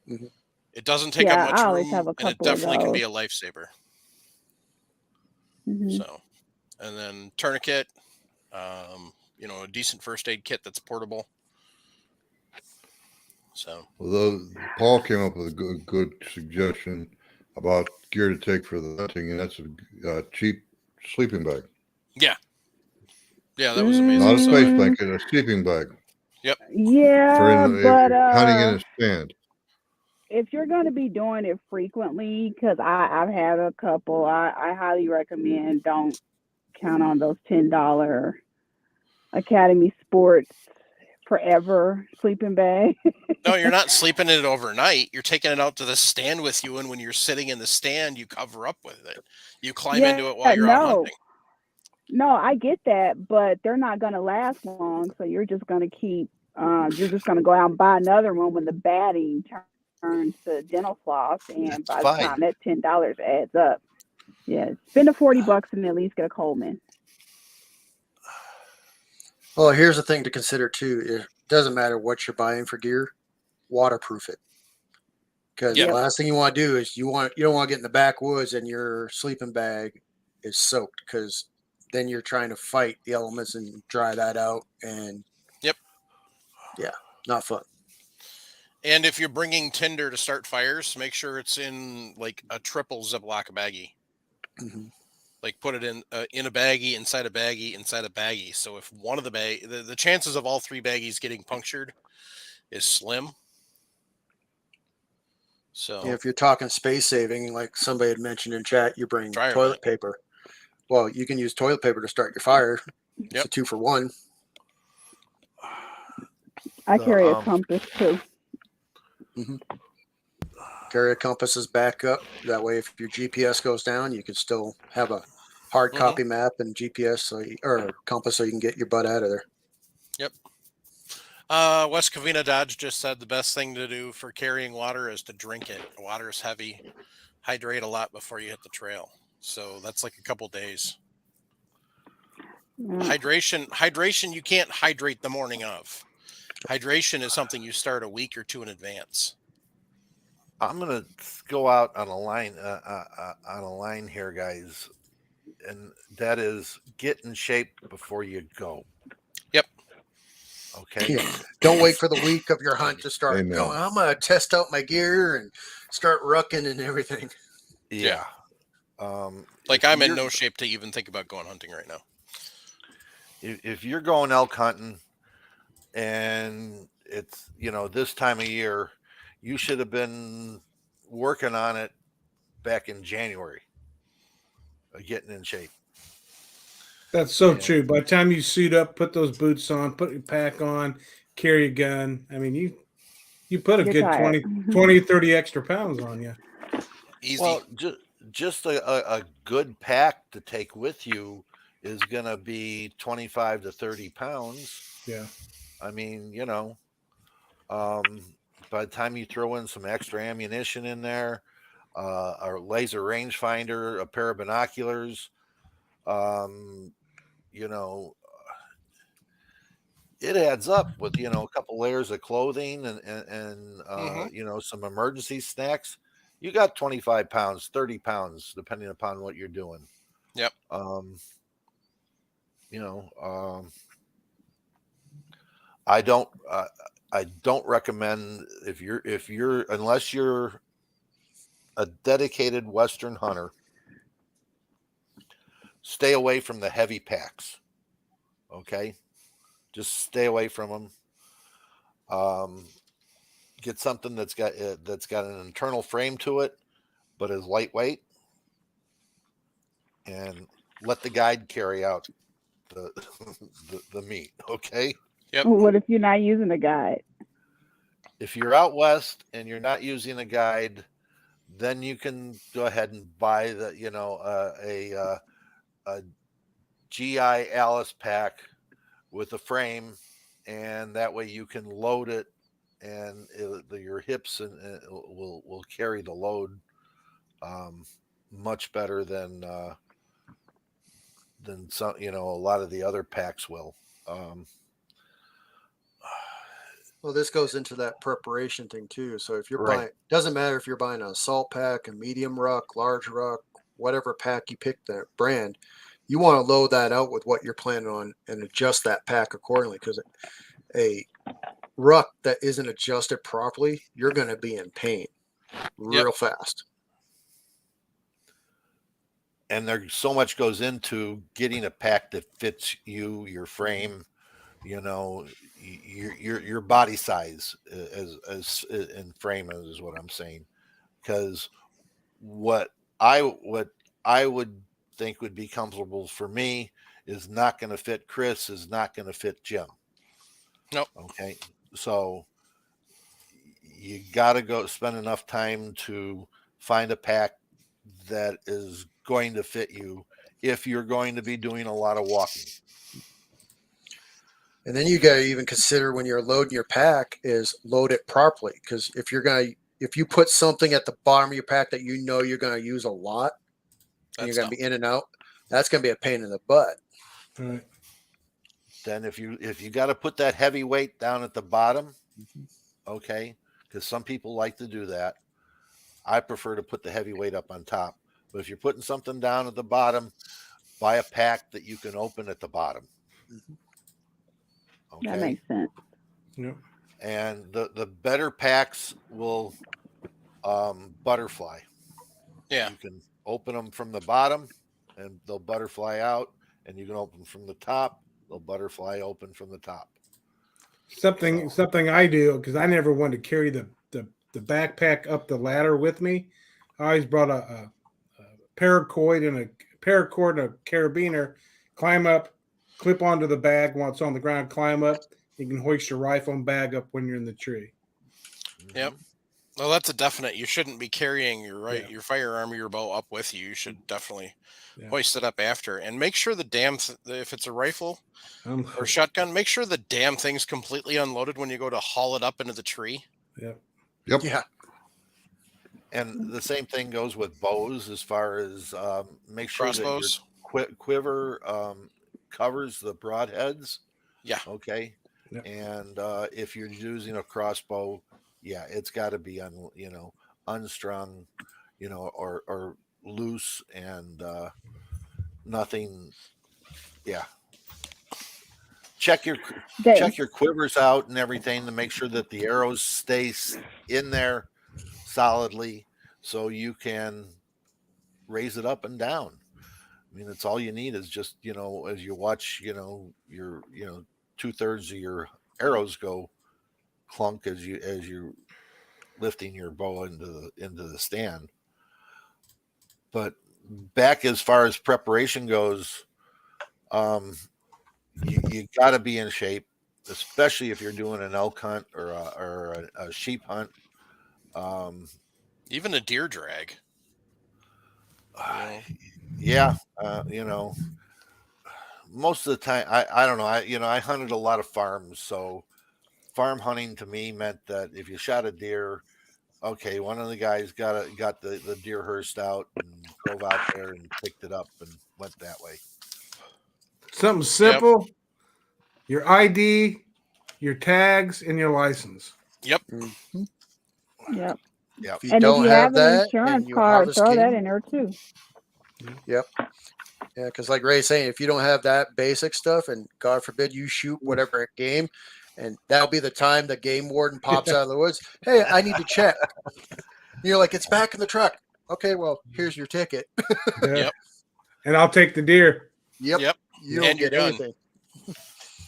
Mm-hmm. It doesn't take up Yeah, much I always room, have a and it couple of definitely can be those. a lifesaver. Hmm. So, and then tourniquet, a decent first aid kit that's portable. So, Although Paul came up with a good suggestion about gear to take for the hunting, and that's a cheap sleeping bag. yeah, that was amazing. Not a space So, blanket, a sleeping bag yep, for Yeah, but hunting in a stand. if you're going to be doing it frequently, because I've had a couple, I highly recommend don't count on those $10 Academy Sports Forever sleeping bag. no, you're not sleeping in it overnight. You're taking it out to the stand with you, and when you're sitting in the stand, you cover up with it. You climb Yeah, into it while you're out no, hunting. no, I get that, but they're not going to last long. So you're just going to you're just going to go out and buy another one when the batting turns to dental floss. And It's by the fine. time that $10 adds up, yeah, spend the $40 and at least get a Coleman. Well, here's the thing to consider too. It doesn't matter what you're buying for gear, waterproof it. Because the Yeah, Yep. last thing you want to do is you don't want to get in the backwoods and your sleeping bag is soaked because then you're trying to fight the elements and dry that out and yep. yeah, not fun. And if you're bringing tinder to start fires, make sure it's in like a triple Ziploc baggie. Hmm. Like put it in a baggie, inside a baggie, inside a baggie. So if one of the chances of all three baggies getting punctured is slim. So If you're talking space saving, like somebody had mentioned in chat, you bring dryer toilet mat. paper. Well, you can use toilet paper to start your fire. It's Yep. a 2-for-1. I The carry a compass too. Hmm. Carry a compass as backup. That way, if your GPS goes down, you can still have a hard Hmm. copy map and GPS or compass so you can get your butt out of there. Yep. West Covina Dodge just said the best thing to do for carrying water is to drink it. Water is heavy. Hydrate a lot before you hit the trail. So that's like a couple days. Yeah. Hydration. You can't hydrate the morning of. Hydration is something you start a week or two in advance. I'm gonna go out on a line here, guys, and that is get in shape before you go. Yep. Okay. Yeah. Don't wait for the week of your hunt to start. Amen. Oh, I'm gonna test out my gear and start rucking and everything. Yeah. Like If I'm in you're no shape to even think about going hunting right now. if you're going elk hunting and it's this time of year, you should have been working on it back in January, getting in shape. That's so And true. By the time you suit up, put those boots on, put your pack on, carry a gun. I mean, you put a You're good tired. 30 extra pounds on you. Easy. well, just a good pack to take with you is gonna be 25 to 30 pounds. Yeah. I mean, by the time you throw in some extra ammunition in there, a laser rangefinder, a pair of binoculars, um, you know, it adds up with a couple layers of clothing and Hmm. some emergency snacks. you got 25 pounds, 30 pounds, depending upon what you're doing. Yep. I don't recommend if you're unless you're a dedicated Western hunter, stay away from the heavy packs. Okay, just stay away from them. Get something that's got an internal frame to it, but is lightweight, and let the guide carry out the the meat. Okay. Yep. What if you're not using a guide? If you're out west and you're not using a guide, then you can go ahead and buy a GI Alice pack with a frame, and that way you can load it, and your hips will carry the load much better than some a lot of the other packs will. Well, this goes into that preparation thing too. So if you're Right. buying, doesn't matter if you're buying a salt pack, a medium ruck, large ruck, whatever pack you pick, that brand, you want to load that out with what you're planning on and adjust that pack accordingly. Because a ruck that isn't adjusted properly, you're going to be in pain real fast. And there's so much goes into getting a pack that fits you, your frame, your body size as in frame is what I'm saying. Because what I would think would be comfortable for me is not going to fit Chris, is not going to fit Jim. Nope. Okay. So you got to go spend enough time to find a pack that is going to fit you if you're going to be doing a lot of walking. And then you got to even consider when you're loading your pack is load it properly. Because if you put something at the bottom of your pack that you're going to use a lot, and you're going to be in and out, that's going to be a pain in the butt. Right. Then if you got to put that heavy weight down at the bottom, okay, because some people like to do that. I prefer to put the heavy weight up on top. But if you're putting something down at the bottom, buy a pack that you can open at the bottom. Okay. That makes sense. Yep. And the better packs will butterfly. Yeah. You can open them from the bottom and they'll butterfly out, and you can open from the top, they'll butterfly open from the top. Something I do, because I never wanted to carry the backpack up the ladder with me. I always brought a paracord and a carabiner, climb up, clip onto the bag while it's on the ground, climb up. You can hoist your rifle and bag up when you're in the tree. Yep. Well, that's a definite. You shouldn't be carrying your Yeah. your firearm or your bow up with you. You should definitely Yeah. hoist it up after, and make sure the if it's a rifle or Or shotgun, make sure the damn thing's completely unloaded when you go to haul it up into the tree. Yeah. Yep. Yeah. And the same thing goes with bows, as far as make sure Crossbows. that your quiver covers the broadheads. Yeah. Okay. Yep. And if you're using a crossbow, yeah, it's got to be unstrung, or loose and nothing. Yeah. Check your quivers out and everything to make sure that the arrows stay in there solidly, so you can raise it up and down. I mean, it's all you need is just, as you watch, your 2/3 of your arrows go clunk as you're lifting your bow into the stand. But back as far as preparation goes, you got to be in shape, especially if you're doing an elk hunt or a sheep hunt. Even a deer drag. Yeah, most of the time, I don't know. I hunted a lot of farms, so farm hunting to me meant that if you shot a deer, okay, one of the guys got the deer hearse out and drove out there and picked it up and went that way. Something simple. Your ID, your tags, and your license. Yep. Yep. Yeah. If you And if don't you have have an that insurance and you card, harvest throw that game, in there too. yep. Yeah, because like Ray's saying, if you don't have that basic stuff, and God forbid you shoot whatever game, and that'll be the time the game warden pops out of the woods. Hey, I need to check. And you're like, it's back in the truck. Okay, well, here's your ticket. Yeah. Yep. And I'll take the deer. Yep. Yep. You And don't your get gun. anything.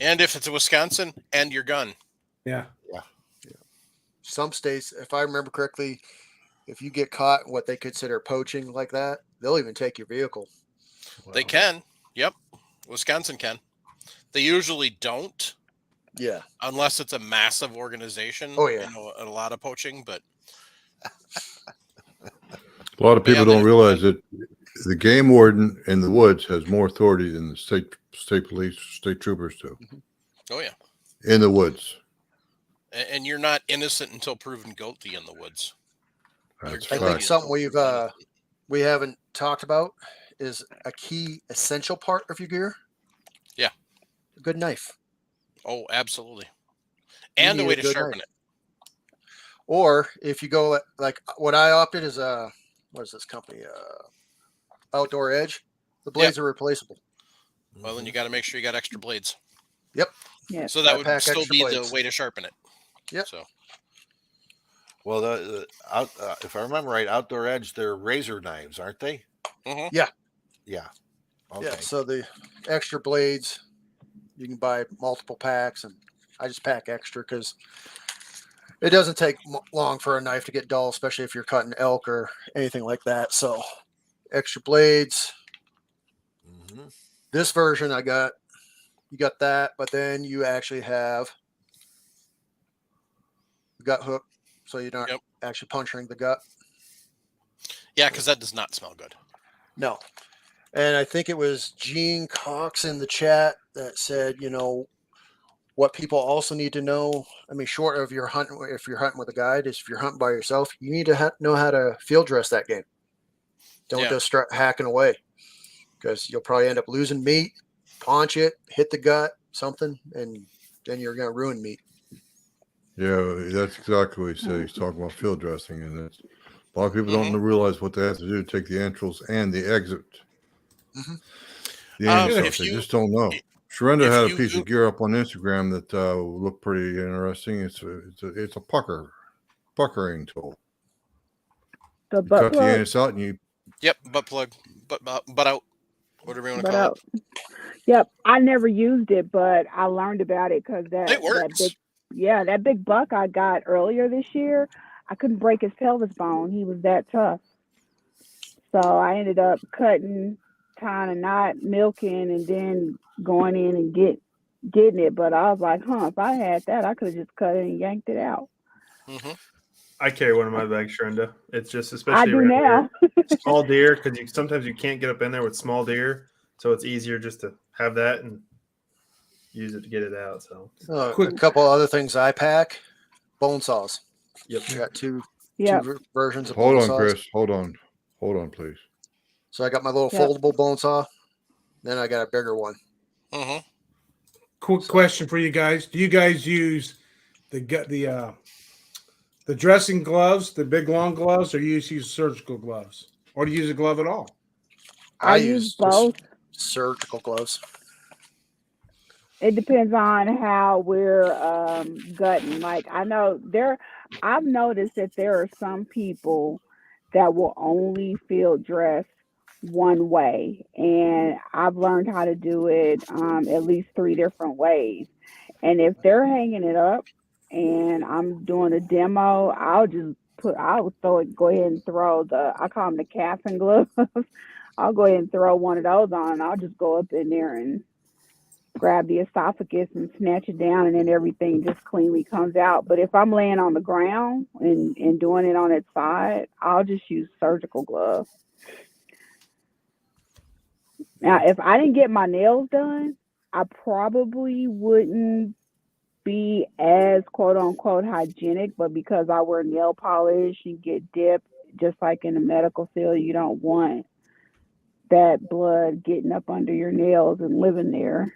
And if it's a Wisconsin, and your gun. Yeah. Some states, if I remember correctly, if you get caught what they consider poaching like that, they'll even take your vehicle. They can. Yep. Wisconsin can. They usually don't, Yeah. unless it's a massive organization. Oh, yeah. A lot of poaching, but A lot of But yeah, people don't they- realize that the game warden in the woods has more authority than the state police, state troopers do oh yeah. in the woods. And you're not innocent until proven guilty in the woods. That's I a think fact. something we haven't talked about is a key essential part of your gear. Yeah. A good knife. Oh, absolutely. You And a need way a to good sharpen knife. it. Or if you go like what I opted is what is this company? Outdoor Edge. The blades are replaceable. Well, then you got to make sure you got extra blades. Yep. Yeah. So that I would pack still extra be blades. the way to sharpen it. Yep. So Well, if I remember right, Outdoor Edge, they're razor knives, aren't they? mhm. Yeah. Yeah. Okay. So the extra blades, you can buy multiple packs, and I just pack extra because it doesn't take long for a knife to get dull, especially if you're cutting elk or anything like that. So extra blades. Mm-hmm. This version you got that, but then you actually have the gut hook, so you're not Yep. actually puncturing the gut. Yeah, because that does not smell good. No. And I think it was Gene Cox in the chat that said, what people also need to know. I mean, short of your hunting, if you're hunting with a guide, is if you're hunting by yourself, you need to know how to field dress that game. Don't Yeah. just start hacking away, because you'll probably end up losing meat, paunch it, hit the gut, something, and then you're going to ruin meat. Yeah, that's exactly what he said. He's talking about field dressing, and it's, a lot of people Mhm. don't realize what they have to do to take the entrails and the exit. Mhm. The end If stuff. They you- just don't know. Sharenda if had a you piece go- of gear up on Instagram that looked pretty interesting. It's a puckering tool. The You butt cut the plug. anus out, and you Yep, butt plug, butt out, whatever you want to Butt call out. Yep. I never used it, but I learned about it because it. that It works. that big buck I got earlier this year, I couldn't break his pelvis bone. He was that tough. So I ended up cutting, tying a knot, milking, and then going in and getting it. But I was like, if I had that, I could have just cut it and yanked it out. hmm I carry one in my bag, Shrenda. It's just I especially do around now. here, small deer, because sometimes you can't get up in there with small deer, so it's easier just to have that and use it to get it out. So A couple other things I pack: bone saws. Yep. I got two Yep. versions of hold bone on, saws. Chris. Hold on, please. So I got my little Yep. foldable bone saw. Then I got a bigger one. hmm Quick question for you guys: do you guys use the dressing gloves, the big long gloves, or you use surgical gloves, or do you use a glove at all? I use both. Surgical gloves. It depends on how we're gutting. Like I've noticed that there are some people that will only field dress one way, and I've learned how to do it at least 3 different ways. And if they're hanging it up and I'm doing a demo, go ahead and throw I call them the calfing gloves. I'll go ahead and throw one of those on, and I'll just go up in there and grab the esophagus and snatch it down, and then everything just cleanly comes out. But if I'm laying on the ground and doing it on its side, I'll just use surgical gloves. Now, if I didn't get my nails done, I probably wouldn't be as quote unquote hygienic, but because I wear nail polish and get dipped, just like in the medical field, you don't want that blood getting up under your nails and living there.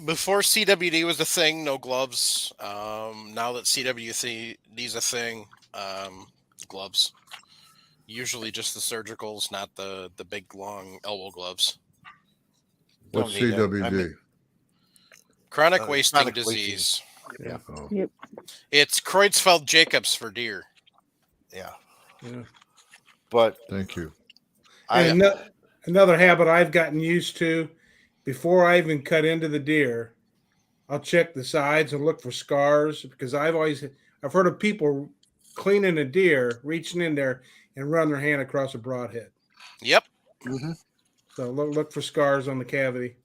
Before CWD was a thing, no gloves. Now that CWD is a thing, gloves. Usually just the surgicals, not the big long elbow gloves. What's Don't need it. I CWD? mean, Chronic wasting chronic disease. Yeah. Oh, Yep. It's Creutzfeldt-Jacobs for deer. Yeah. Yeah. But thank you. And another habit I've gotten used to, before I even cut into the deer, I'll check the sides and look for scars, because I've heard of people cleaning a deer, reaching in there and run their hand across a broadhead. Yep. Hmm. So look for scars on the cavity.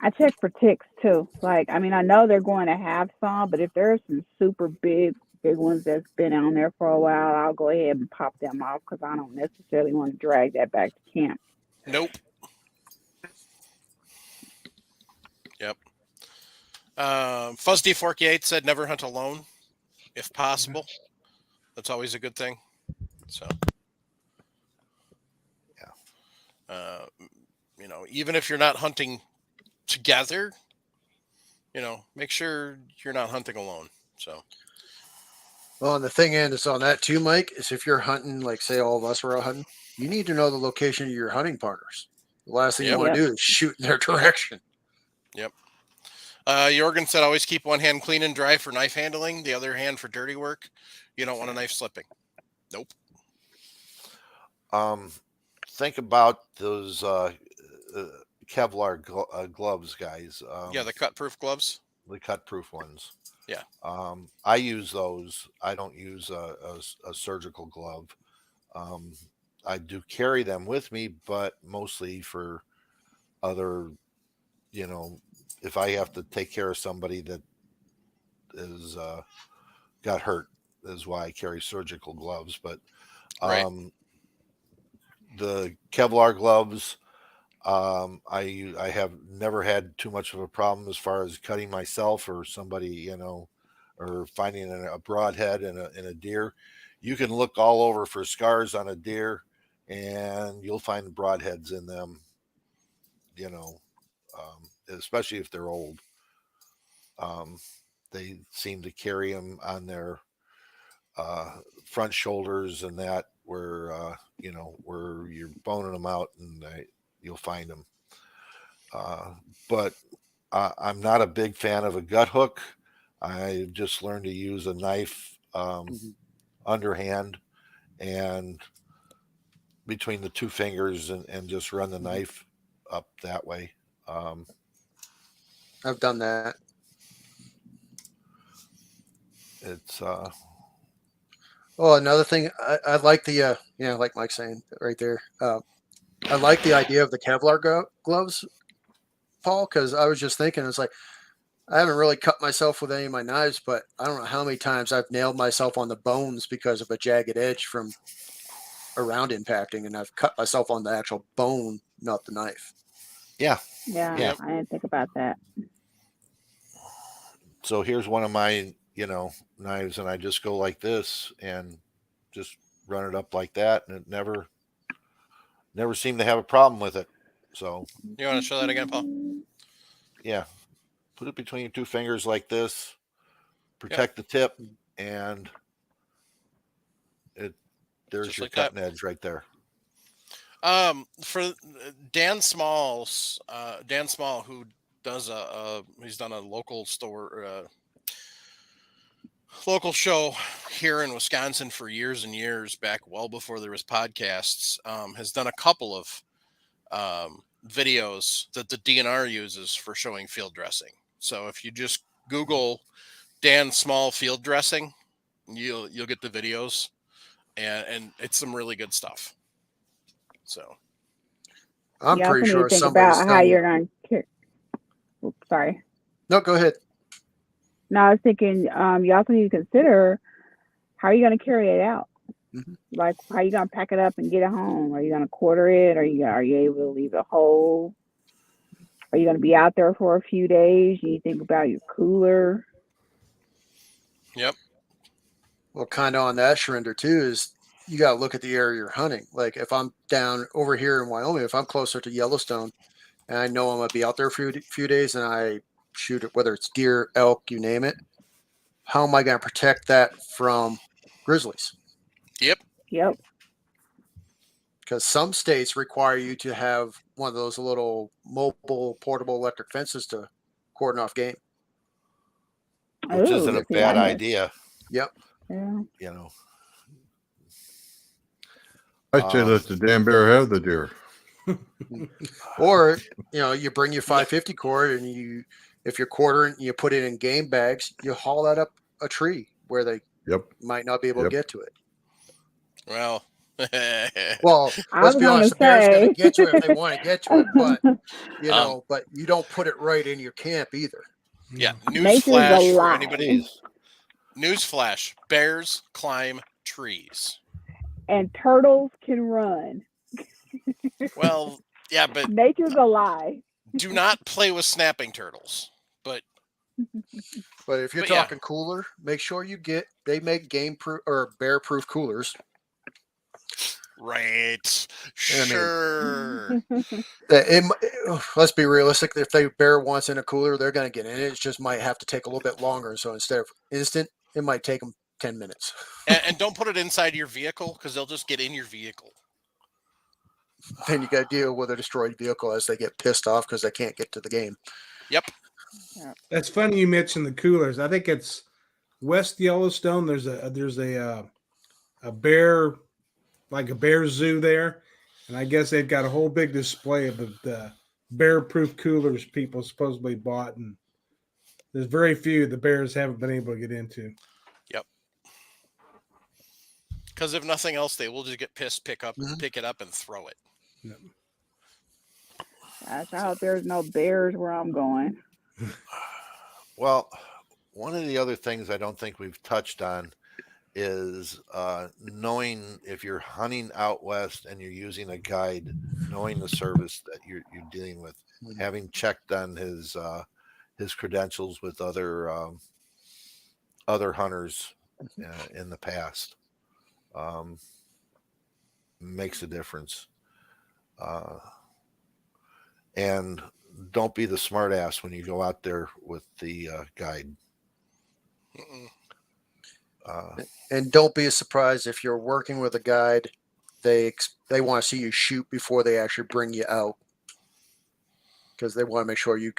I check for ticks too. Like, I mean, I know they're going to have some, but if there's some super big ones that's been on there for a while, I'll go ahead and pop them off because I don't necessarily want to drag that back to camp. Nope. Yep. Fuzz D48 said never hunt alone, if possible. That's always a good thing. So, yeah. Even if you're not hunting together, make sure you're not hunting alone. So, Well, and the thing is on that too, Mike, is if you're hunting, like say all of us were out hunting, you need to know the location of your hunting partners. The last thing you Yep. want to Yep. do is shoot in their direction. Yep. Jorgen said always keep one hand clean and dry for knife handling, the other hand for dirty work. You don't want a knife slipping. Nope. Think about those Kevlar gloves, guys. Yeah, the cut-proof gloves. The cut-proof ones. Yeah. I use those. I don't use a surgical glove. I do carry them with me, but mostly for other, if I have to take care of somebody that is got hurt, is why I carry surgical gloves. But Right. the Kevlar gloves, I have never had too much of a problem as far as cutting myself or somebody, or finding a broadhead in a deer. You can look all over for scars on a deer, and you'll find broadheads in them. Especially if they're old. They seem to carry them on their front shoulders and that where where you're boning them out, and you'll find them. But I'm not a big fan of a gut hook. I just learned to use a knife underhand and between the two fingers and just run the knife up that way. I've done that. It's Oh, another thing, I like the, like Mike's saying right there. I like the idea of the Kevlar gloves, Paul, because I was just thinking, it's like, I haven't really cut myself with any of my knives, but I don't know how many times I've nailed myself on the bones because of a jagged edge from around impacting, and I've cut myself on the actual bone, not the knife. yeah. Yeah, Yeah. I didn't think about that. So here's one of my, knives, and I just go like this and just run it up like that, and it never seemed to have a problem with it. So You want to show that again, Paul? yeah, put it between your two fingers like this, protect the tip, and there's Just your like that. cutting edge right there. For Dan Small, who does he's done a local store, local show here in Wisconsin for years and years, back well before there was podcasts, has done a couple of videos that the DNR uses for showing field dressing. So if you just Google Dan Small field dressing, you'll get the videos, and it's some really good stuff. So I'm You also pretty need sure to think somebody's about how done. you're going to. Sorry. No, go ahead. No, I was thinking you also need to consider how are you going to carry it out? Mhm. Like, how are you going to pack it up and get it home? Are you going to quarter it? Are you able to leave it whole? Are you going to be out there for a few days? You need to think about your cooler. yep. Well, kind of on that, Shrinder, too, is you got to look at the area you're hunting. Like if I'm down over here in Wyoming, if I'm closer to Yellowstone, and I know I'm gonna be out there for a few days, and I shoot it, whether it's deer, elk, you name it. How am I going to protect that from grizzlies? Yep. Yep. Because some states require you to have one of those little mobile, portable electric fences to cordon off game. Which isn't Ooh, a see, bad I idea. Yep. yeah. You know, I say let the damn bear have the deer. Or you bring your 550 cord and if you're quartering, you put it in game bags. You haul that up a tree where they Yep. might not be able Yep. to get to it. Well, Well, I let's was be honest. The gonna bear's going to say. get to it if they want to get to it, but Um, but you don't put it right in your camp either. yeah. Nature's Newsflash for alive. anybody. Newsflash: bears climb trees. And turtles can run. Well, yeah, but Nature's a lie. do not play with snapping turtles. But But if you're But yeah. talking cooler, make sure they make game proof or bear proof coolers. right, I mean- sure. Let's be realistic. If the bear wants in a cooler, they're going to get in it. It just might have to take a little bit longer. So instead of instant, it might take them 10 minutes. And don't put it inside your vehicle because they'll just get in your vehicle. Then you got to deal with a destroyed vehicle as they get pissed off because they can't get to the game. Yep. That's funny you mentioned the coolers. I think it's West Yellowstone. There's a bear, like a bear zoo there, and I guess they've got a whole big display of the bear-proof coolers people supposedly bought, and there's very few the bears haven't been able to get into. Because if nothing else, they will just get pissed, pick Mhm. it up, and throw it. Gosh, I hope there's no bears where I'm going. well, one of the other things I don't think we've touched on is knowing if you're hunting out west and you're using a guide, knowing the service that you're dealing with, having checked on his credentials with other hunters in the past, makes a difference. And don't be the smart ass when you go out there with the guide. And don't be surprised if you're working with a guide. They want to see you shoot before they actually bring you out because they want to make sure you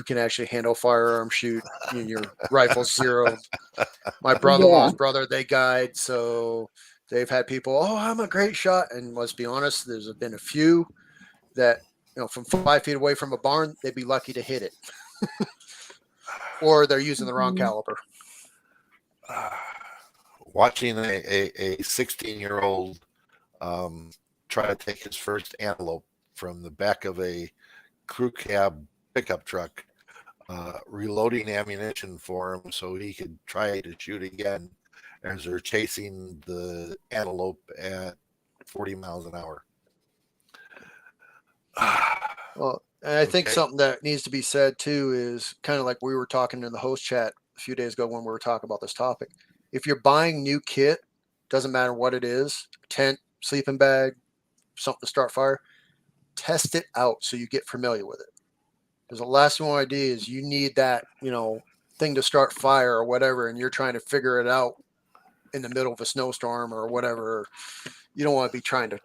can actually handle firearm shoot. Your rifle's zeroed. My brother-in-law's brother, they guide, so they've had people, oh, I'm a great shot. And let's be honest, there's been a few that, from 5 feet away from a barn, they'd be lucky to hit it. Or they're using the wrong caliber. Watching a 16-year-old try to take his first antelope from the back of a crew cab pickup truck, reloading ammunition for him so he could try to shoot again as they're chasing the antelope at 40 miles an hour. Well, and I think something that needs to be said too is kind of like we were talking in the host chat a few days ago when we were talking about this topic. If you're buying new kit, doesn't matter what it is, tent, sleeping bag, something to start fire, test it out so you get familiar with it. Because the last thing you want to do is you need that, thing to start fire or whatever, and you're trying to figure it out in the middle of a snowstorm or whatever. You don't want to be trying to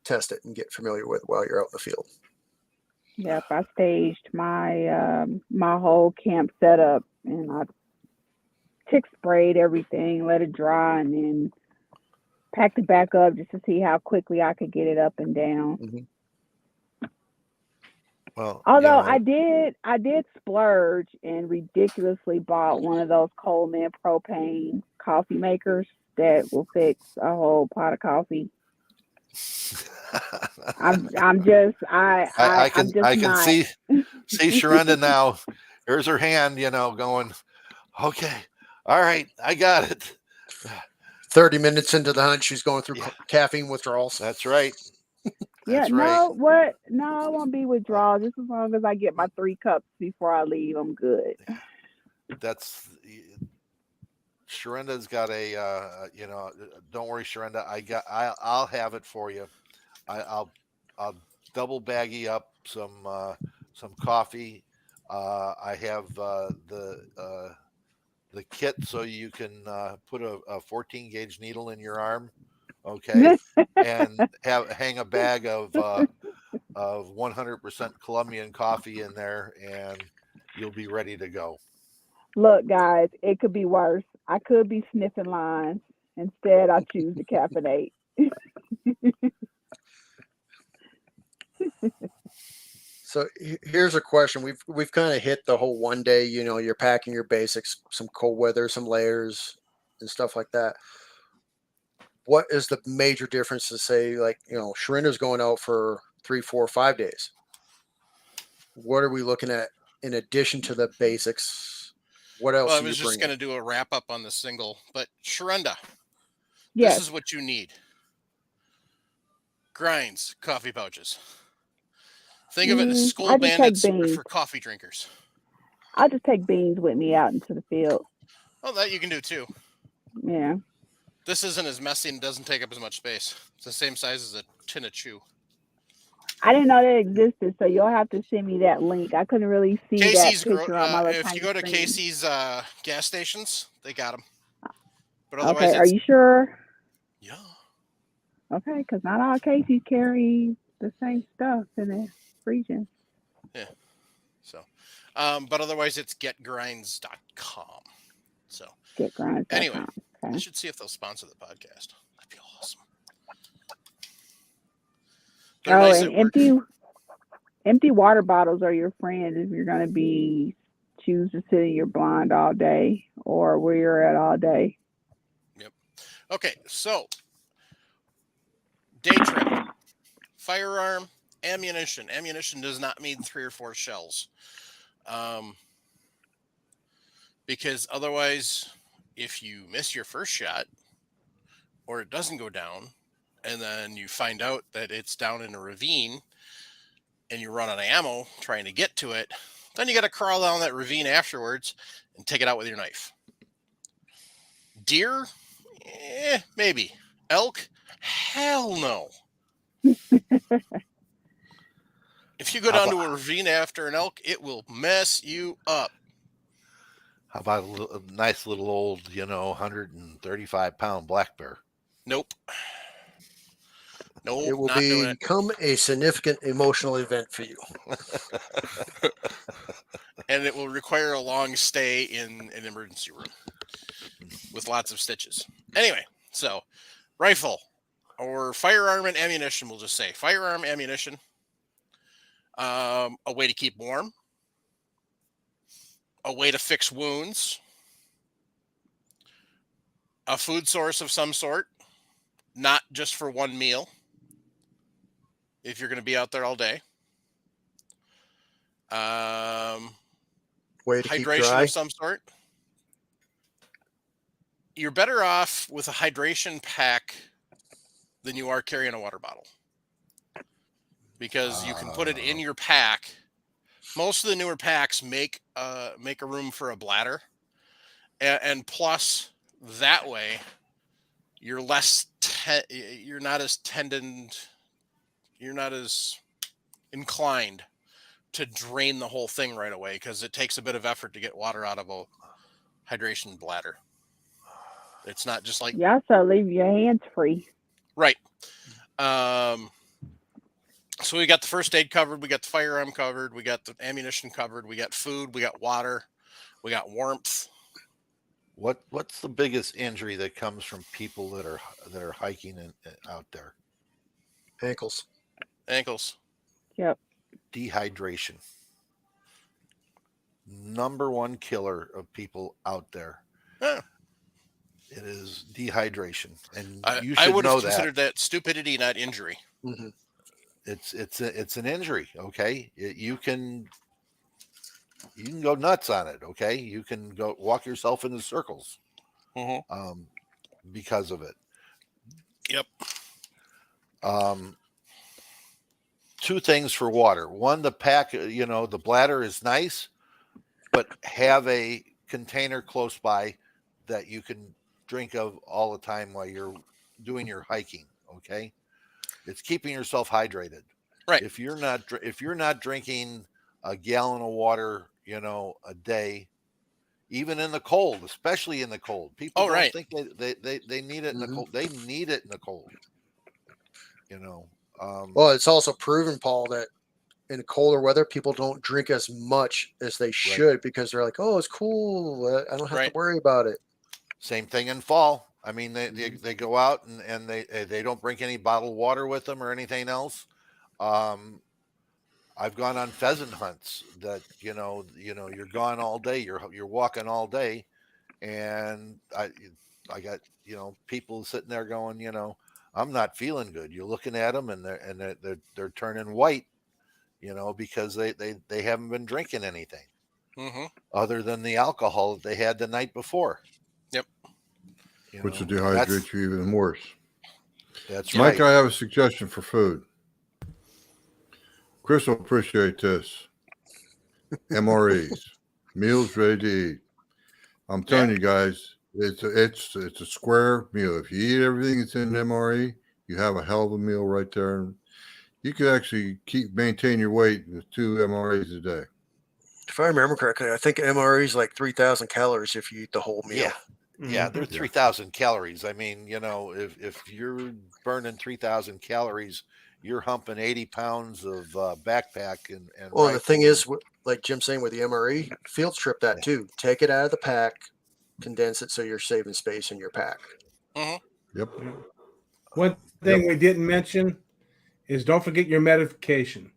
test it and get familiar with it while you're out in the field. Yep, I staged my my whole camp setup, and I tick sprayed everything, let it dry, and then packed it back up just to see how quickly I could get it up and down. Mm-hmm. Well, although I did splurge and ridiculously bought one of those Coleman propane coffee makers that will fix a whole pot of coffee. I can see Sharonda now. Here's her hand, going, okay, all right, I got it. 30 minutes into the hunt, she's going through caffeine withdrawals. That's right. That's right. No, I won't be withdrawals. Just as long as I get my 3 cups before I leave, I'm good. Sharonda's got don't worry, Sharonda. I'll have it for you. I'll double baggy up some coffee. I have the kit so you can put a 14 gauge needle in your arm, okay, and hang a bag of 100% Colombian coffee in there, and you'll be ready to go. Look, guys, it could be worse. I could be sniffing lines. Instead, I choose to caffeinate. So here's a question. We've kind of hit the whole one day, you're packing your basics, some cold weather, some layers and stuff like that. What is the major difference to say, like, Sharinda's going out for 3, 4, 5 days? What are we looking at in addition to the basics? What else Well, I are you was just bringing? going to do a wrap up on the single, but Sharinda, this Yes. is what you need. Grinds, coffee pouches. Think of it as Skull I just take Bandits beans. for coffee drinkers. I just take beans with me out into the field. Well, that you can do too. Yeah. This isn't as messy and doesn't take up as much space. It's the same size as a tin of chew. I didn't know that existed, so you'll have to send me that link. I couldn't really see Casey's, that picture on my little if tiny you go to screen. Casey's gas stations, they got them. But otherwise, Okay, are you sure? Yeah. Okay, because not all Casey's carry the same stuff in the region. Yeah. So, but otherwise, it's getgrinds.com. So, Getgrinds.com. anyway, I Okay. should see if they'll sponsor the podcast. That'd be awesome. They're nice and at work. empty water bottles are your friend if you're going to choose to sit in your blind all day or where you're at all day. Yep. Okay, so day trip, firearm, ammunition. Ammunition does not mean 3 or 4 shells, because otherwise, if you miss your first shot or it doesn't go down, and then you find out that it's down in a ravine, and you run out of ammo trying to get to it, then you got to crawl down that ravine afterwards and take it out with your knife. Deer, maybe. Elk, hell no. If you go down to a ravine after an elk, it will mess you up. How about a nice little old, 135-pound black bear? Nope. Nope, It will not doing it. become a significant emotional event for you. And it will require a long stay in an emergency room with lots of stitches. Anyway, so rifle or firearm and ammunition, we'll just say firearm, ammunition, a way to keep warm, a way to fix wounds, a food source of some sort, not just for one meal if you're going to be out there all day. Way to keep Hydration dry. of some sort. You're better off with a hydration pack than you are carrying a water bottle, because you can put it in your pack. Most of the newer packs make a room for a bladder, and plus that way you're you're not as inclined to drain the whole thing right away, because it takes a bit of effort to get water out of a hydration bladder. It's not just like, Yeah, so leave your hands free. right. So we got the first aid covered, we got the firearm covered, we got the ammunition covered, we got food, we got water, we got warmth. What's the biggest injury that comes from people that are hiking out there? Ankles. Yep. Dehydration. Number one killer of people out there. Yeah. It is dehydration, and you I should would know have considered that stupidity, not injury. Mm-hmm. It's an injury. Okay, you can go nuts on it. Okay, you can go walk yourself into circles because of it. Yep. 2 things for water. One, the pack. The bladder is nice, but have a container close by that you can drink of all the time while you're doing your hiking. Okay, it's keeping yourself hydrated. Right. If you're not drinking a gallon of water, a day, even in the cold, especially in the cold, people Oh, don't right. think they need it in the Mhm. cold. They need it in the cold. You know. Well, it's also proven, Paul, that in colder weather, people don't drink as much as they Right. should because they're like, "Oh, it's cool. I don't have to Right. worry about it." Same thing in fall. I mean, Mhm. they go out and they don't bring any bottled water with them or anything else. Um, I've gone on pheasant hunts that you're gone all day. You're walking all day, and I got people sitting there going, I'm not feeling good. You're looking at them and they're turning white, because they haven't been drinking anything Mm-hmm. other than the alcohol that they had the night before. Yep. Which will That's dehydrate you even worse. that's Yep. Mike, right. I have a suggestion for food. Chris will appreciate this. MREs, meals ready to eat. I'm telling you guys, it's a square meal. If you eat everything that's in an MRE, you have a hell of a meal right there. You can actually maintain your weight with 2 MREs a day. If I remember correctly, I think MRE is like 3,000 calories if you eat the whole meal. Yeah, they're Mhm. 3,000 calories. I mean, if you're burning 3,000 calories, you're humping 80 pounds of backpack and Well, and the thing rifle. is, like Jim's saying with the MRE, field trip that too. Take it out of the pack, condense it so you're saving space in your pack. Mm-hmm. Yep. One thing we didn't mention is don't forget your medication.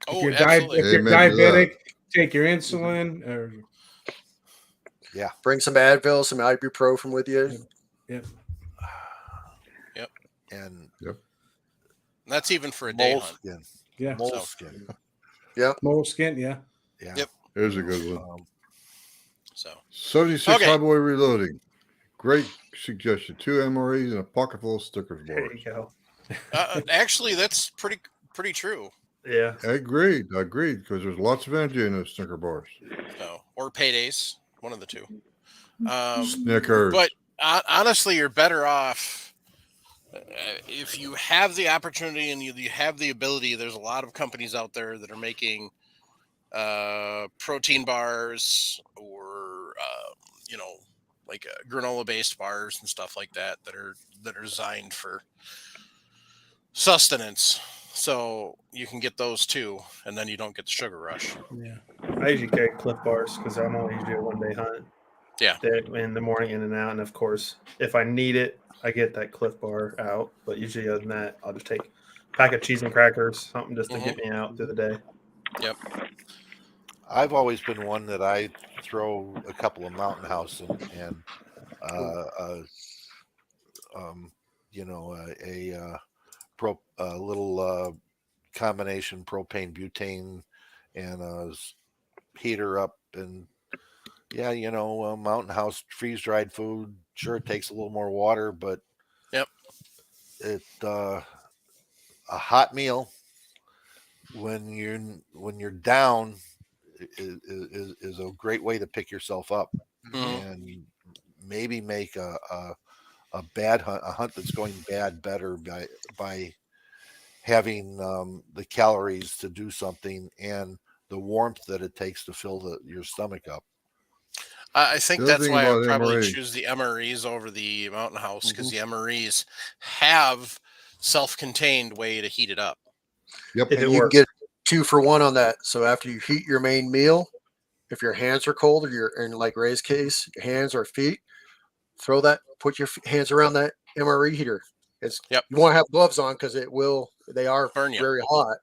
If Oh, you're absolutely. if you're Amen to that. diabetic, take your insulin. Or Yeah, Bring some Advil, some ibuprofen with you. yeah, Yep. and Yep. That's even for a day hunt. moleskin, yeah, moleskin. moleskin. Yeah, Yeah, Yep. There's a good one. So 76 Okay. Highboy Reloading. Great suggestion. 2 MREs and a pocket full of Snickers There bars. you go. actually, that's pretty true. Yeah. Agreed, because there's lots of energy in those Snicker bars. So or paydays, one of the two. Snickers. But honestly, you're better off if you have the opportunity and you have the ability. There's a lot of companies out there that are making protein bars or like granola based bars and stuff like that that are designed for sustenance, so you can get those too, and then you don't get the sugar rush. yeah. I usually carry Cliff Bars because I'm only usually a 1 day hunt. Yeah. In the morning, in and out. And of course, if I need it, I get that Cliff Bar out. But usually, other than that, I'll just take a pack of cheese and crackers, something just to get me out through the day. Yep. I've always been one that I throw a couple of Mountain House and a little combination propane butane and a heater up and Mountain House freeze dried food. Sure, it takes a little more water, but Yep. it a hot meal when you're down is a great way to pick yourself up Mhm. and maybe make a bad hunt, a hunt that's going bad, better by having the calories to do something and the warmth that it takes to fill your stomach up. I think The other that's thing why I would about probably MREs, choose the MREs over the Mountain House, because Mhm. the MREs have self-contained way to heat it up. yep, If And it you can works. get 2 for 1 on that. So after you heat your main meal, if your hands are cold or you're in like Ray's case, your hands or feet, put your hands around that MRE heater. It's Yep. You want to have gloves on because they are Burn you. very hot,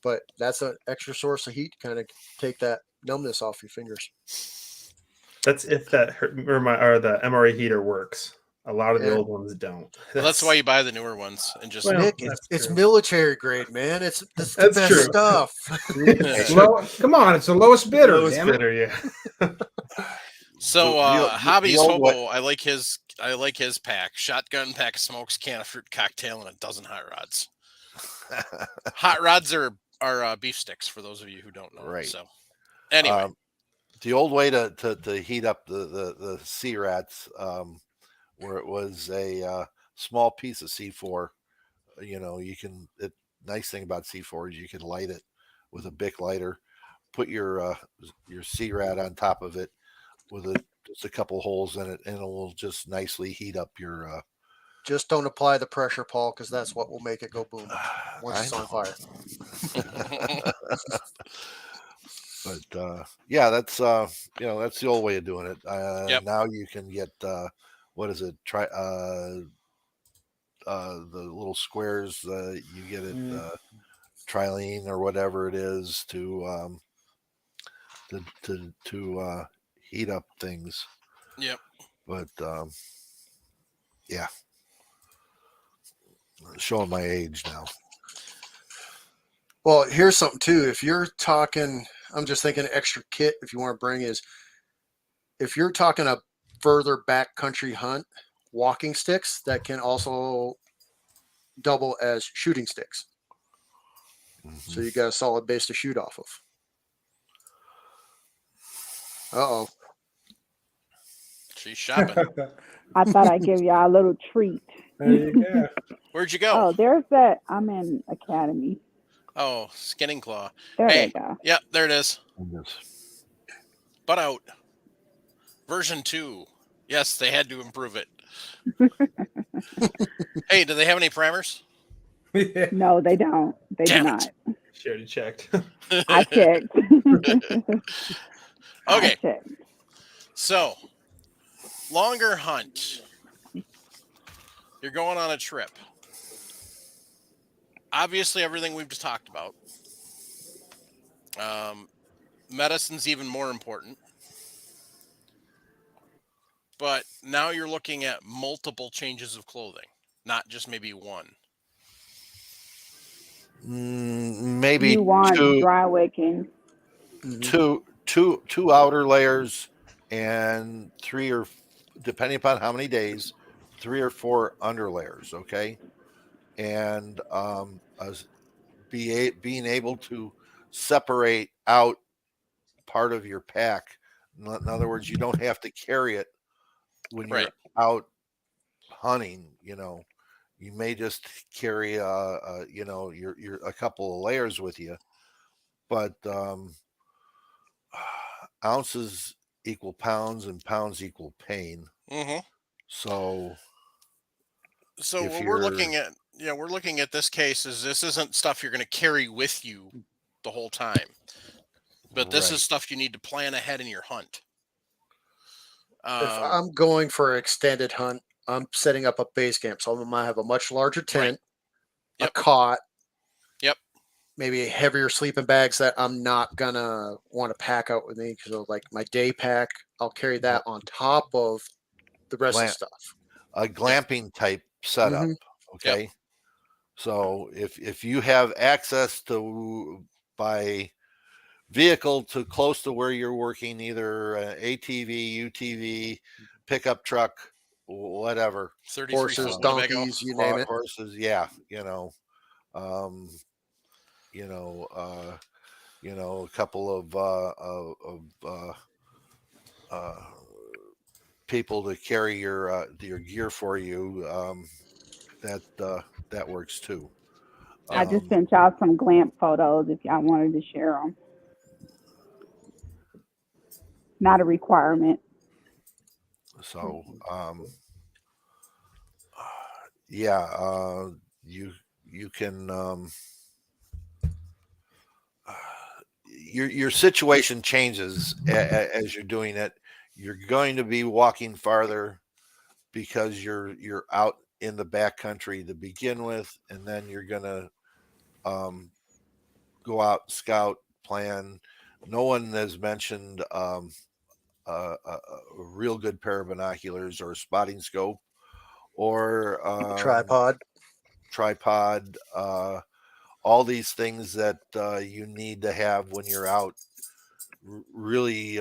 but that's an extra source of heat to kind of take that numbness off your fingers. That's if the MRE heater works. A lot of the Yeah. old ones don't. Well, that's why you buy the newer ones and just Well, Nick, that's it's true. military grade, man. That's the That's best true. stuff. It's true. Come on, it's the lowest bidder. Lowest Damn it. bidder, yeah. so. The Hobbies old Hobo, I like his pack: shotgun, pack of smokes, can of fruit cocktail, and a dozen hot rods. Hot rods are beef sticks for those of you who don't know. Right. So anyway, the old way to heat up the sea rats, where it was a small piece of C4, nice thing about C4 is you can light it with a Bic lighter, put your C-rad on top of it with just a couple holes in it, and it will just nicely heat up your. Just don't apply the pressure, Paul, because that's what will make it go boom once I it's on know. fire. But yeah, that's that's the old way of doing it. Yep. Now you can get what is it? Try the little squares. You get it trilene or whatever it is to heat up things. Yep. But yeah, showing my age now. Well, here's something too. If you're talking, I'm just thinking extra kit if you want to bring is if you're talking a further backcountry hunt, walking sticks that can also double as shooting sticks. So you got a solid base to shoot off of. Uh-oh. She's shopping. I thought I'd give y'all a little treat. There you go. Where'd you go? Oh, there's that. I'm in Academy. Oh, Skinning Claw. There Hey. they go. Yep, there it is. Yes. Butt out. Version 2. Yes, they had to improve it. Hey, do they have any primers? Yeah. No, they don't. They Damn do it. not. She already checked. I checked. I Okay, checked. so longer hunt. You're going on a trip. Obviously, everything we've just talked about. Medicine's even more important. But now you're looking at multiple changes of clothing, not just maybe one. Maybe You want two, dry wicking. two outer layers and three or, depending upon how many days, 3 or 4 under layers. Okay, and being able to separate out part of your pack. In other words, you don't have to carry it when you're Right. out hunting. You may just carry your a couple of layers with you, but ounces equal pounds and pounds equal pain. Mm-hmm. So So if what you're we're looking at this case is this isn't stuff you're going to carry with you the whole time, but this is right, stuff you need to plan ahead in your hunt. If I'm going for an extended hunt, I'm setting up a base camp. So I might have a much larger tent, Yep. a cot, Yep. maybe heavier sleeping bags that I'm not gonna want to pack out with me. So like my day pack, I'll carry that on top of the rest of the Glam- stuff. a glamping type setup. Mhm. Okay. So if you have access to by vehicle to close to where you're working, either ATV, UTV, pickup truck, whatever, 33 Horses, foot Winnebago. donkeys, you name it. horses, yeah, um, a couple of people to carry your gear for you. That works too. I just sent y'all some glamp photos if y'all wanted to share them. Not a requirement. So yeah, you can your situation changes as you're doing it. You're going to be walking farther because you're out in the backcountry to begin with, and then you're gonna go out, scout, plan. No one has mentioned a real good pair of binoculars or a spotting scope or tripod, all these things that you need to have when you're out really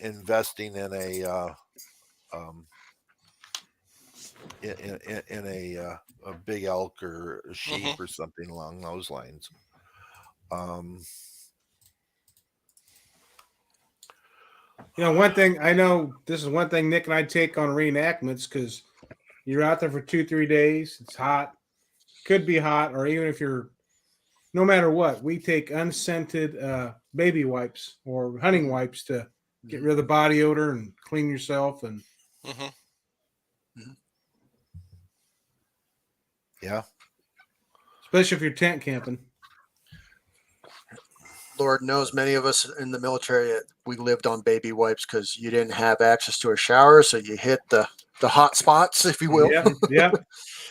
investing in a big elk or a sheep or something along those lines. One thing I know, this is one thing Nick and I take on reenactments because you're out there for 2-3 days. It's hot. could be hot, or even if you're, no matter what, we take unscented baby wipes or hunting wipes to get rid of the body odor and clean yourself, and Hmm. Yeah. especially if you're tent camping. Lord knows many of us in the military, we lived on baby wipes because you didn't have access to a shower, so you hit the hot spots, if you will. Yeah. Yeah.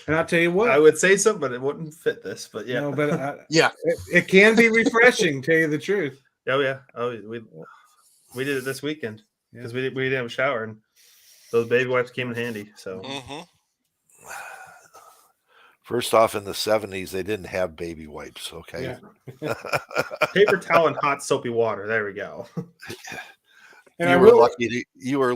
And I'll tell you what, I would say so, but it wouldn't fit this. But yeah. no, but Yeah. it can be refreshing. Tell you the truth. Oh yeah. Oh, we did it this weekend because we didn't have a shower, and those baby wipes came in handy. So Hmm. First off, in the 70s, they didn't have baby wipes. Okay. Yeah. paper towel and hot soapy water. There we go. And you I were will,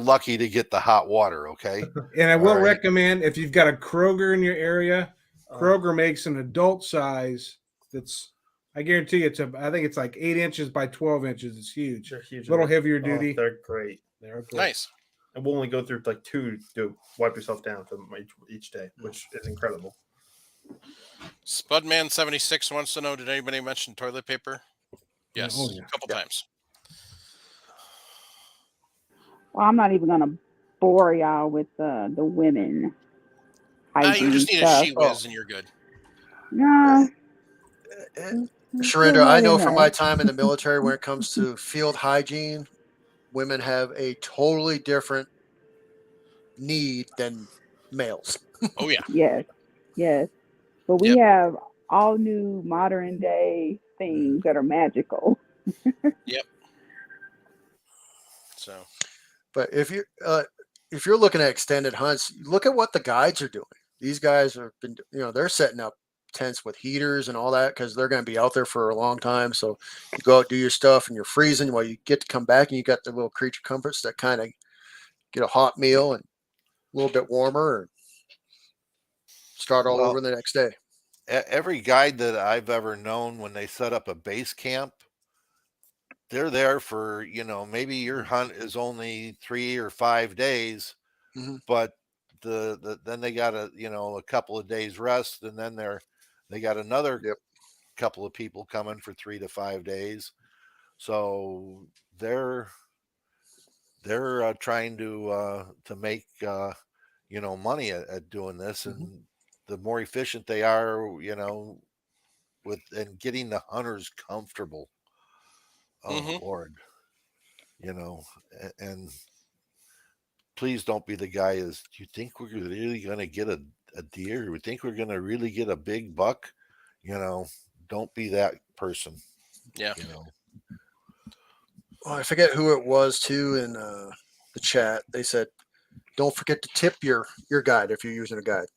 lucky to get the hot water. Okay. and I will All right. recommend, if you've got a Kroger in your area, Oh. Kroger makes an adult size that's, I guarantee I think it's like 8 inches by 12 inches. It's huge. They're huge. A little heavier duty. They're great. They're good. Nice. And we'll only go through like 2 to wipe yourself down for each day, which is incredible. Spudman76 wants to know, did anybody mention toilet paper? Yes, Oh, yeah. a couple times. Well, I'm not even gonna bore y'all with the women You hygiene just need a stuff. she whiz and you're good. No, Sharinder, I know from my time in the military, when it comes to field hygiene, women have a totally different need than males. Oh yeah. yes, but we have all new modern day things that are magical. So But if you're looking at extended hunts, look at what the guides are doing. These guys have been, they're setting up tents with heaters and all that because they're going to be out there for a long time. So you go out, do your stuff, and you're freezing while you get to come back, and you got the little creature comforts that kind of get a hot meal and a little bit warmer, and start all over the next day. Every guide that I've ever known, when they set up a base camp, they're there for, maybe your hunt is only 3 or 5 days, but then they got a couple of days rest, and then they got another couple of people coming for 3 to 5 days. So they're trying to make money at doing this, and the more efficient they are, with and getting the hunters comfortable. Oh Lord, and please don't be the guy do you think we're really going to get a deer? Do we think we're going to really get a big buck? Don't be that person. yeah. Well, I forget who it was too in the chat. They said, don't forget to tip your guide if you're using a guide.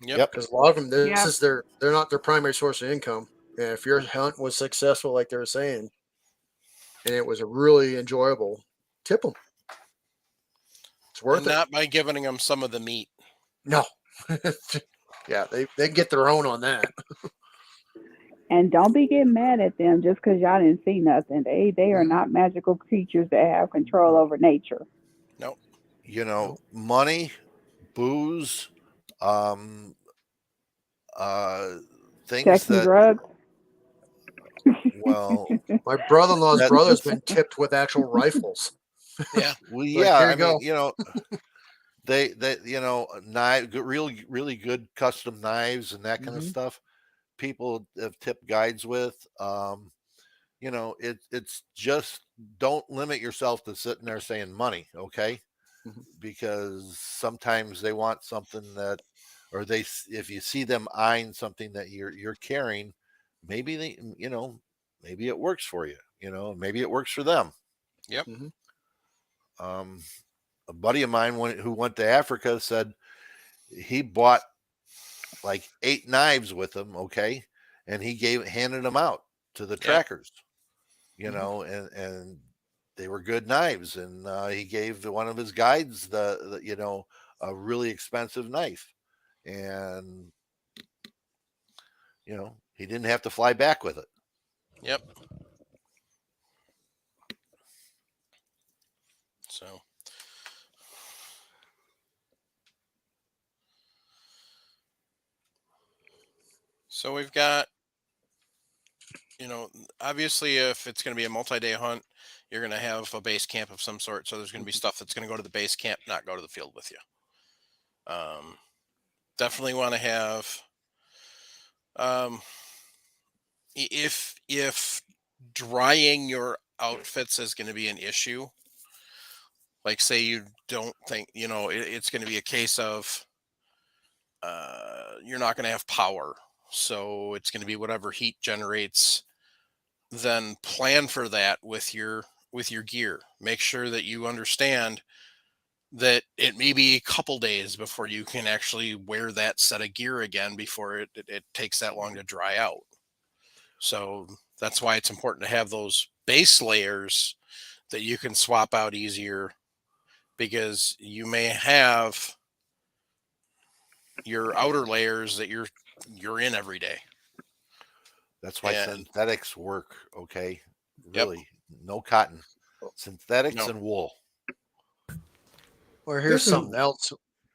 Yep. Because a lot of them, this Yep. is they're not their primary source of income. And if your hunt was successful, like they were saying, and it was a really enjoyable, tip them. It's worth And it. not by giving them some of the meat. No. Yeah, they get their own on that. And don't be getting mad at them just because y'all didn't see nothing. They are not magical creatures that have control over nature. Nope. Money, booze, things Sex and that, drugs. well, My brother-in-law's brother's been tipped with actual rifles. Yeah. well, Like, yeah, here you I go. mean, they knife, really good custom knives and that kind of stuff. People have tipped guides with. It's just, don't limit yourself to sitting there saying money, okay? Because sometimes they want something that, or if you see them eyeing something that you're carrying, maybe maybe it works for you, maybe it works for them. Yep. A buddy of mine who went to Africa said he bought like 8 knives with him, okay, and he handed them out to the trackers, and they were good knives, and he gave one of his guides the a really expensive knife, and he didn't have to fly back with it. Yep. So So we've got, obviously, if it's going to be a multi-day hunt, you're going to have a base camp of some sort. So there's going to be stuff that's going to go to the base camp, not go to the field with you. Definitely want to have, um, if drying your outfits is going to be an issue, like say you don't think, it's going to be a case of you're not going to have power. So it's going to be whatever heat generates, then plan for that with your gear. Make sure that you understand that it may be a couple days before you can actually wear that set of gear again before it takes that long to dry out. So that's why it's important to have those base layers that you can swap out easier, because you may have your outer layers that you're in every day. That's why And synthetics work. Okay. Yep. Really. No cotton. Synthetics No. and wool. Or here's This is- something else.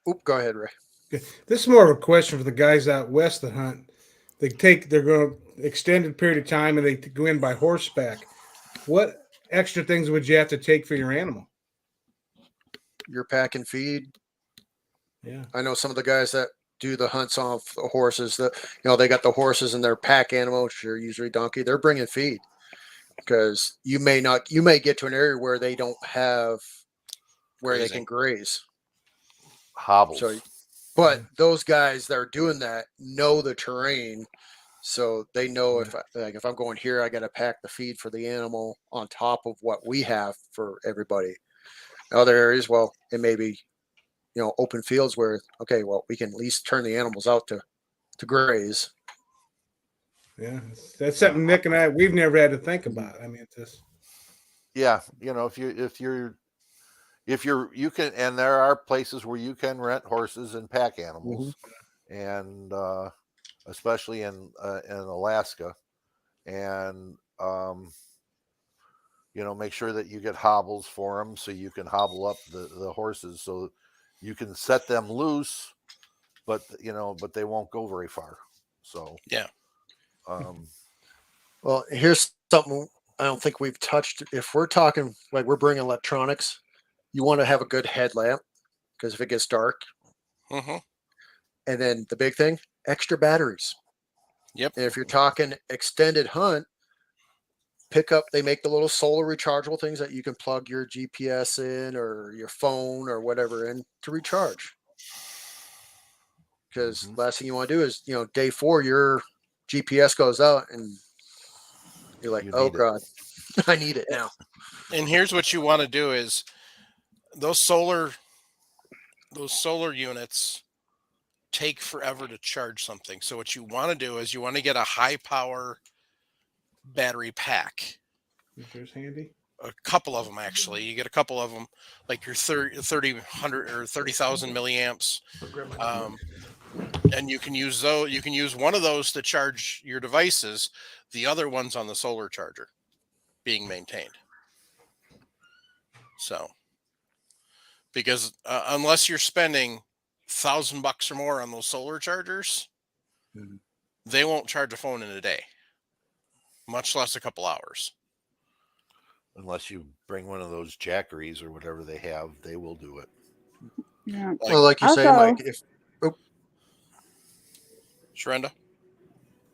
Oop, go ahead, Ray. This is more of a question for the guys out west that hunt. They're going to extended period of time and they go in by horseback. What extra things would you have to take for your animal? Your pack and feed. Yeah. I know some of the guys that do the hunts off the horses that, they got the horses and their pack animal, which are usually donkey. They're bringing feed because you may get to an area where they don't have where they can graze. Hobbles. So, but those guys that are doing that know the terrain, so they know if I'm going here, I got to pack the feed for the animal on top of what we have for everybody. In other areas, well, it may be, open fields where we can at least turn the animals out to graze. Yeah, that's something Nick and we've never had to think about. I mean, it's just Yeah, if you can, and there are places where you can rent horses and pack animals, and especially in Alaska, and make sure that you get hobbles for them so you can hobble up the horses so you can set them loose, but they won't go very far. So Yeah. Well, here's something I don't think we've touched. If we're talking like we're bringing electronics, you want to have a good headlamp because if it gets dark, Mm-hmm. and then the big thing, extra batteries. Yep. And if you're talking extended hunt, they make the little solar rechargeable things that you can plug your GPS in or your phone or whatever in to recharge. Because last thing you want to do is, day 4, your GPS goes out and you're like, oh God, I need it now. And here's what you want to do is those solar units take forever to charge something. So what you want to do is you want to get a high power battery pack. there's handy. A couple of them, actually. You get a couple of them, like your 3,100 or 30,000 milliamps. And you can use those. You can use one of those to charge your devices. The other one's on the solar charger being maintained. So, because unless you're spending $1,000 or more on those solar chargers, they won't charge a phone in a day, much less a couple hours. Unless you bring one of those jackeries or whatever they have, they will do it. Yeah. Well, like you say, Also- Mike, Sharenda?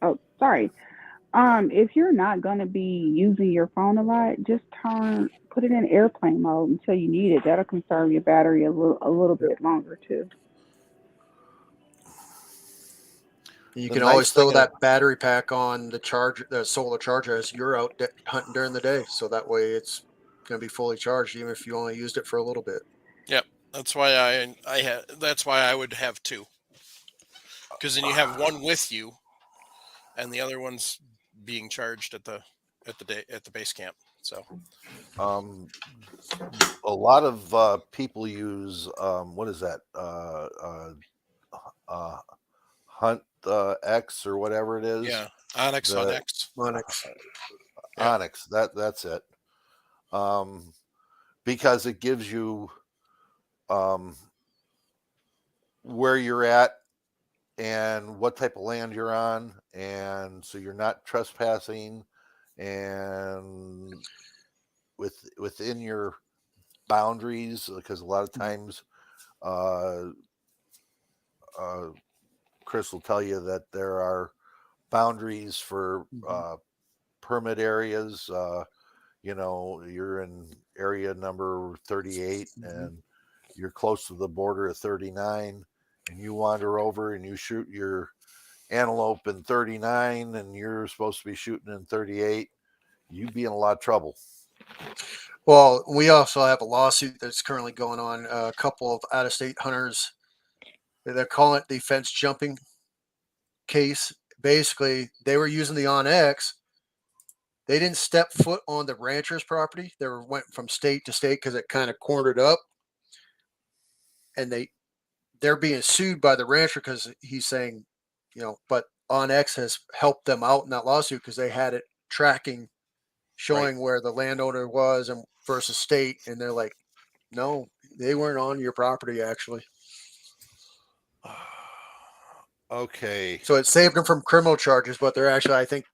Oh, sorry. If you're not going to be using your phone a lot, just put it in airplane mode until you need it. That'll conserve your battery a little bit longer too. you The can nice always throw thing that battery pack on the solar charger as you're out hunting during the day. So that way it's going to be fully charged, even if you only used it for a little bit. Yep. That's why that's why I would have two. Because then you have one with you and the other one's being charged at the base camp. So a lot of people use what is that Hunt X or whatever it is. Yeah, Onyx, Onyx. Yeah. Onyx. That's it. Because it gives you where you're at and what type of land you're on, and so you're not trespassing, and within your boundaries, because a lot of times uh, uh, Chris will tell you that there are boundaries for permit areas. You're in area number 38 and you're close to the border of 39, and you wander over and you shoot your antelope in 39 and you're supposed to be shooting in 38, you'd be in a lot of trouble. Well, we also have a lawsuit that's currently going on. A couple of out-of-state hunters, they're calling it the fence jumping case. Basically, they were using the OnX. They didn't step foot on the rancher's property. They went from state to state because it kind of cornered up, and they're being sued by the rancher because he's saying, but OnX has helped them out in that lawsuit because they had it tracking, showing where the landowner was and versus state, and they're like, no, they weren't on your property actually. Okay. So it saved them from criminal charges, but they're actually, I think,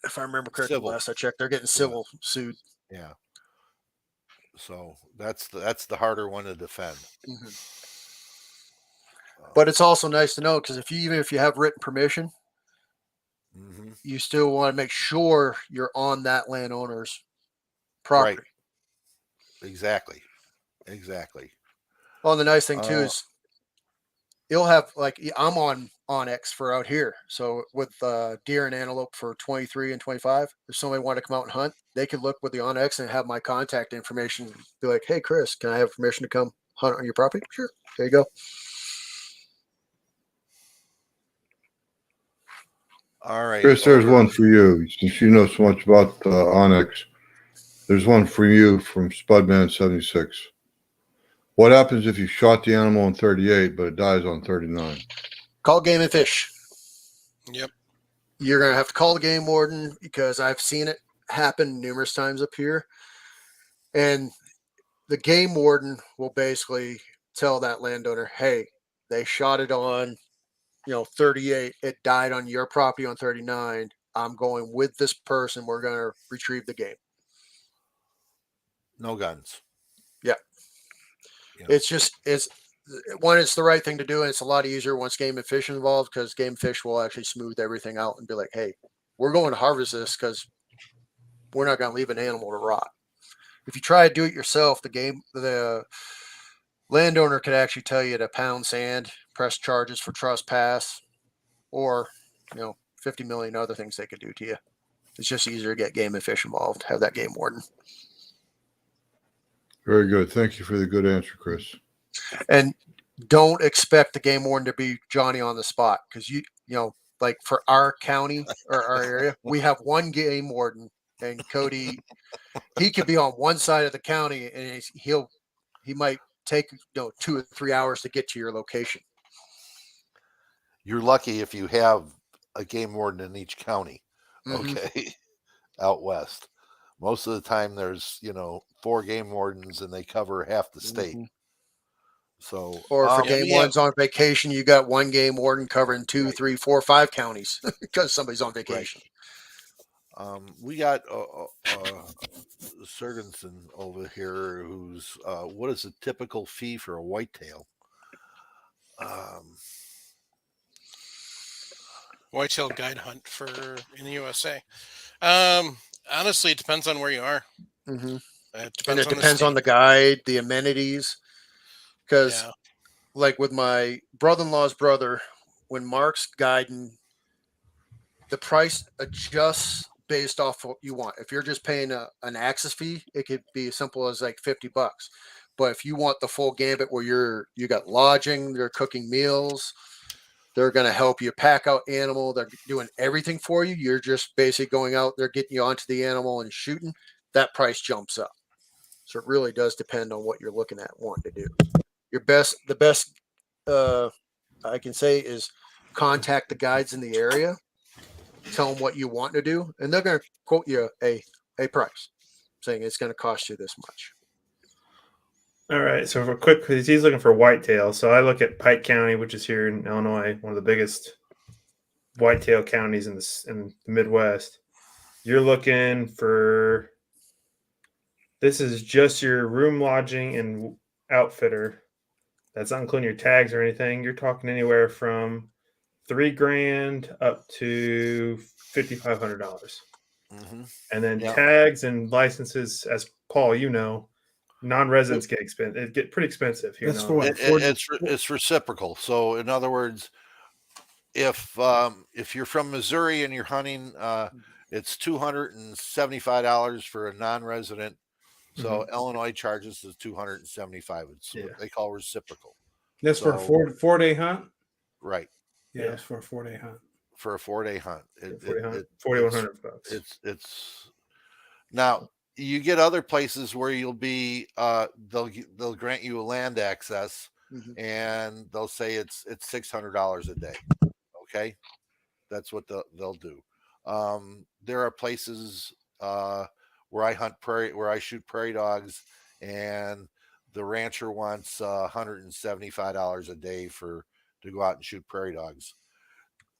if I remember correctly, Civil. last I checked, they're getting civil sued. Yeah. So that's the harder one to defend. But it's also nice to know because even if you have written permission, you still want to make sure you're on that landowner's property. Right. Exactly. Well, the nice thing too is you'll have, like, I'm on OnX for out here. So with deer and antelope for 23 and 25, if somebody wanted to come out and hunt, they could look with the OnX and have my contact information. Be like, hey, Chris, can I have permission to come hunt on your property? Sure. There you go. All right. Chris, there's one for you. Since you know so much about Onyx, there's one for you from Spudman76. What happens if you shot the animal on 38, but it dies on 39? Call Game and Fish. Yep. You're going to have to call the game warden because I've seen it happen numerous times up here. And the game warden will basically tell that landowner, hey, they shot it on 38, it died on your property on 39. I'm going with this person. We're going to retrieve the game. No guns. Yeah. It's the right thing to do. And it's a lot easier once Game and Fish is involved because Game and Fish will actually smooth everything out and be like, hey, we're going to harvest this because we're not going to leave an animal to rot. If you try to do it yourself, the landowner could actually tell you to pound sand, press charges for trespass, or 50 million other things they could do to you. It's just easier to get Game and Fish involved, have that game warden. Very good. Thank you for the good answer, Chris. And don't expect the game warden to be Johnny on the spot because like for our county or our area, we have one game warden, and Cody, he could be on one side of the county and he might take 2 or 3 hours to get to your location. You're lucky if you have a game warden in each county. Okay. Out west. Most of the time there's, 4 game wardens and they cover half the state. So, or for game wardens on vacation, you got one game warden covering 2, 3, 4, 5 counties because somebody's on vacation. Right. We got Sergensen over here, who's what is the typical fee for a whitetail? Whitetail guide hunt in the USA. Honestly, it depends on where you are. It depends on the guide, the amenities. Because, like with my brother-in-law's brother, when Mark's guiding, the price adjusts based off what you want. If you're just paying an access fee, it could be as simple as like $50. But if you want the full gambit where you got lodging, they're cooking meals, they're going to help you pack out animal, they're doing everything for you. You're just basically going out there, getting you onto the animal and shooting. That price jumps up. So it really does depend on what you're looking at wanting to do. The best I can say is contact the guides in the area, tell them what you want to do, and they're going to quote you a price saying it's going to cost you this much. All right. So for quick, he's looking for whitetail. So I look at Pike County, which is here in Illinois, one of the biggest whitetail counties in the Midwest. You're looking for. This is just your room, lodging, and outfitter. That's not including your tags or anything. You're talking anywhere from $3,000 up to $5,500, Mm-hmm. and then Yeah. tags and licenses. As Paul, non-residents get pretty expensive here. That's in for Illinois. what? It's reciprocal. So in other words, if you're from Missouri and you're hunting, it's $275 for a non-resident. So Illinois charges the $275. It's Yeah. what they call reciprocal. That's for a So- 4-day hunt. Right. Yeah, Yeah. it's for a 4-day hunt. For a 4-day hunt. $4,100. It's now you get other places where you'll be they'll grant you a land access Mhm. and they'll say it's $600 a day. Okay, that's what they'll do. There are places where I shoot prairie dogs, and the rancher wants $175 a day to go out and shoot prairie dogs,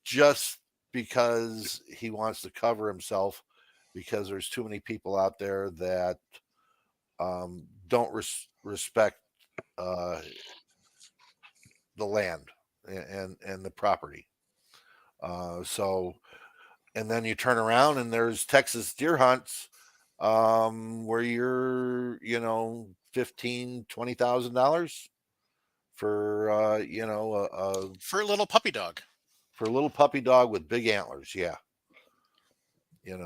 just because he wants to cover himself, because there's too many people out there that don't respect the land and the property. So, and then you turn around and there's Texas deer hunts where you're, $15,000-$20,000 for For a little puppy dog. for a little puppy dog with big antlers. Yeah, they're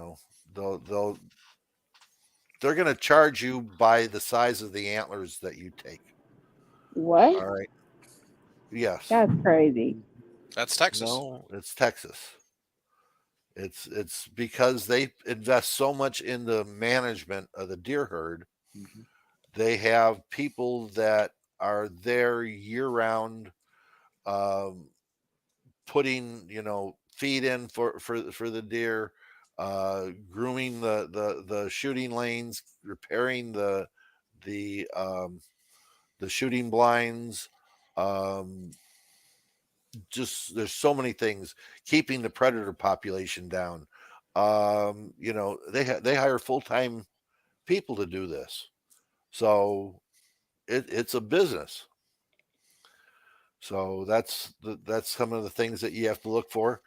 going to charge you by the size of the antlers that you take. What? All right. Yes. That's crazy. That's Texas. No, it's Texas. It's because they invest so much in the management of the deer herd. Mhm. They have people that are there year round, putting feed in for the deer, grooming the shooting lanes, repairing the shooting blinds. Just there's so many things, keeping the predator population down. They hire full-time people to do this, so it's a business. So that's some of the things that you have to look for.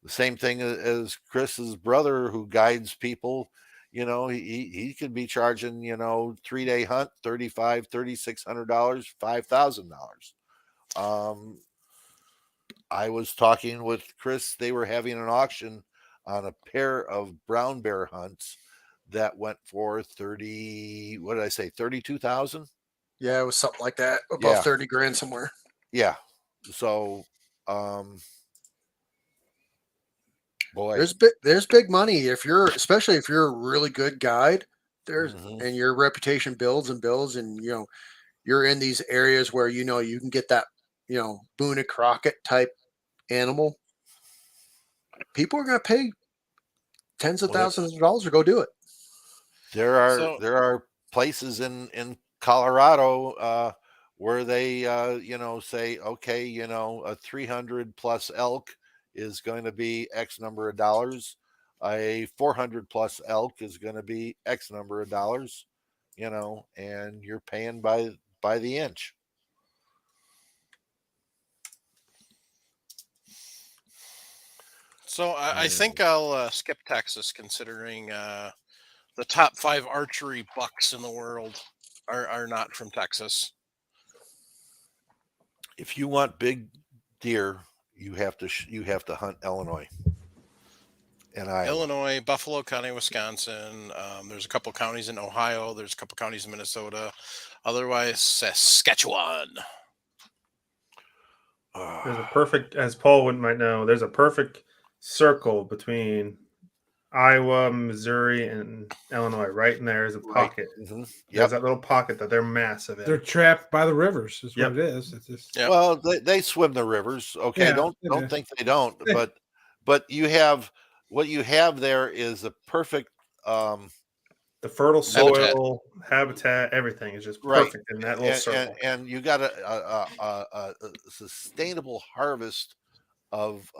The same thing as Chris's brother, who guides people. He could be charging 3-day hunt $3,600, $5,000. I was talking with Chris. They were having an auction on a pair of brown bear hunts that went for 30. What did I say? 32,000. Yeah, it was something like that, above Yeah. 30 grand somewhere. Yeah. So, boy, There's big money especially if you're a really good guide. Mhm. And your reputation builds and builds, and you're in these areas where you can get that Boone and Crockett type animal. People are going to pay tens of thousands of dollars to go do it. there are places in Colorado where they say, okay, a 300 plus elk is going to be X number of dollars. A 400 plus elk is going to be X number of dollars, and you're paying by the inch. So I think I'll skip Texas, considering the top 5 archery bucks in the world are not from Texas. If you want big deer, you have to hunt Illinois and Iowa. Illinois, Buffalo County, Wisconsin. There's a couple counties in Ohio. There's a couple counties in Minnesota. Otherwise, Saskatchewan. There's a perfect, as Paul might know, there's a perfect circle between Iowa, Missouri, and Illinois. Right in there is a pocket. Mm-hmm. There's that little pocket that they're massive in. They're trapped by the rivers. Is Yep. what it is. It's just Yep. Well, they swim the rivers. Okay, Yeah, don't they do. think they don't. But you have what you have there is a perfect the The fertile Habitat. soil, habitat, everything is just Right. perfect in that little circle. And you got a sustainable harvest of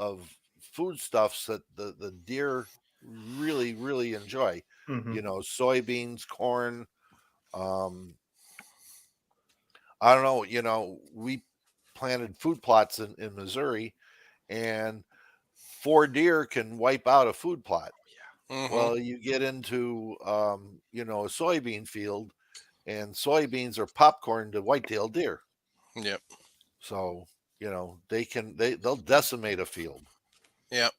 foodstuffs that the deer really enjoy. Mhm. Soybeans, corn. I don't know. We planted food plots in Missouri, and 4 deer can wipe out a food plot. Mhm. Well, you get into a soybean field, and soybeans are popcorn to white-tailed deer. Yep. So they'll decimate a field. Yep.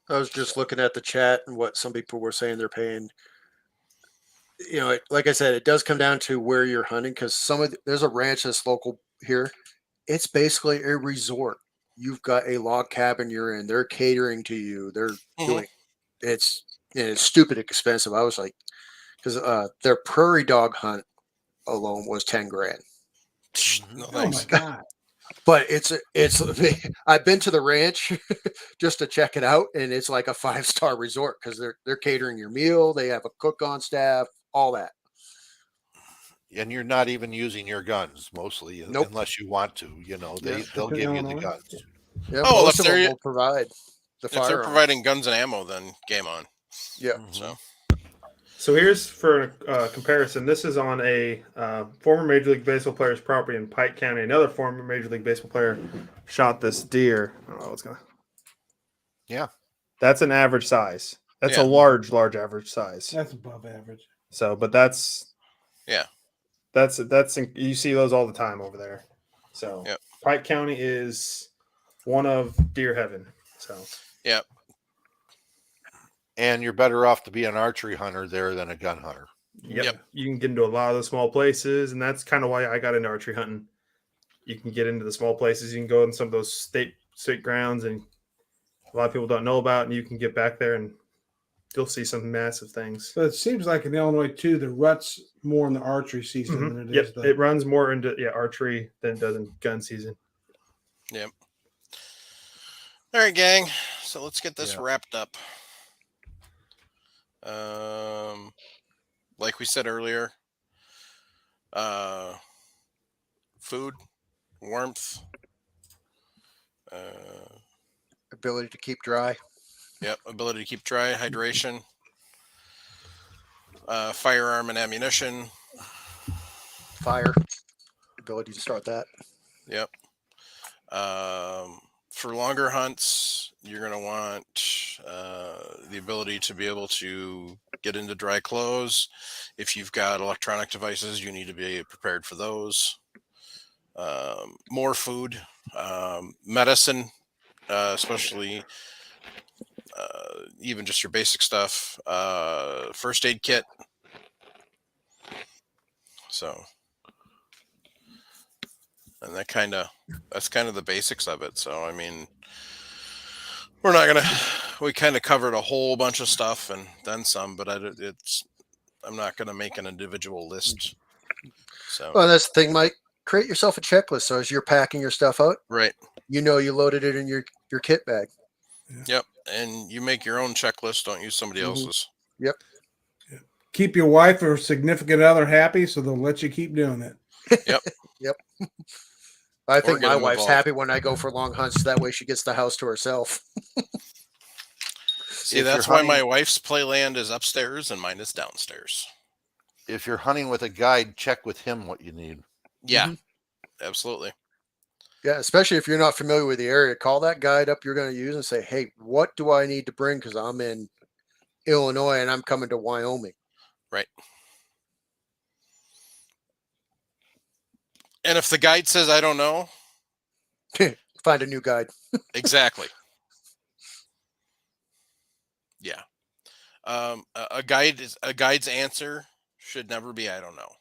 I was just looking at the chat and what some people were saying they're paying. Like I said, it does come down to where you're hunting because there's a ranch that's local here. It's basically a resort. You've got a log cabin you're in. They're catering to you. They're Mhm. doing it's stupid expensive. I was like, because their prairie dog hunt alone was 10 grand. No Oh my thanks. god. But it's I've been to the ranch just to check it out, and it's like a 5-star resort because they're catering your meal. They have a cook on staff, all that. And you're not even using your guns mostly, Nope. unless you want to. They'll Up in give you the Illinois? guns. Yeah, Oh, well, most of them will provide the if they're firearm. providing guns and ammo, then game on. Yeah. Mhm. So here's for a comparison. This is on a former Major League Baseball player's property in Pike County. Another former Major League Baseball player shot this deer. I don't know what's gonna. Yeah. That's an average size. That's Yeah. a large average size. That's above average. So, but that's Yeah. that's you see those all the time over there. So Yep. Pike County is one of deer heaven. So Yep. And you're better off to be an archery hunter there than a gun hunter. yep, you can get into a lot of the small places, and that's kind of why I got into archery hunting. You can get into the small places. You can go in some of those state grounds, and a lot of people don't know about, and you can get back there and you'll see some massive things. So it seems like in Illinois too, the rut's more in the archery season than it is the. It runs more into archery than it does in gun season. Yep. All right, gang. So let's get this Yeah. wrapped up. Like we said earlier, food, warmth, Ability to keep dry. yep, ability to keep dry, hydration, firearm and ammunition, Fire. Ability to start that. yep. For longer hunts, you're going to want the ability to be able to get into dry clothes. If you've got electronic devices, you need to be prepared for those. More food, medicine, especially even just your basic stuff, first aid kit. So, and that's kind of the basics of it. So, I mean, we kind of covered a whole bunch of stuff and then some, but I'm not going to make an individual list. So, Well, that's the thing, Mike. Create yourself a checklist. So as you're packing your stuff out, right. you loaded it in your kit bag. Yep. And you make your own checklist. Don't use somebody else's. Yep. Keep your wife or significant other happy, so they'll let you keep doing it. Yep. Yep. I think get my them wife's involved. happy when I go for long hunts. That way she gets the house to herself. See, If that's you're why my hunting- wife's playland is upstairs and mine is downstairs. If you're hunting with a guide, check with him what you need. Yeah, absolutely. Yeah, especially if you're not familiar with the area, call that guide up you're going to use and say, hey, what do I need to bring? Because I'm in Illinois and I'm coming to Wyoming. Right. And if the guide says, I don't know, Find a new guide. exactly. Yeah. A guide's answer should never be, I don't know.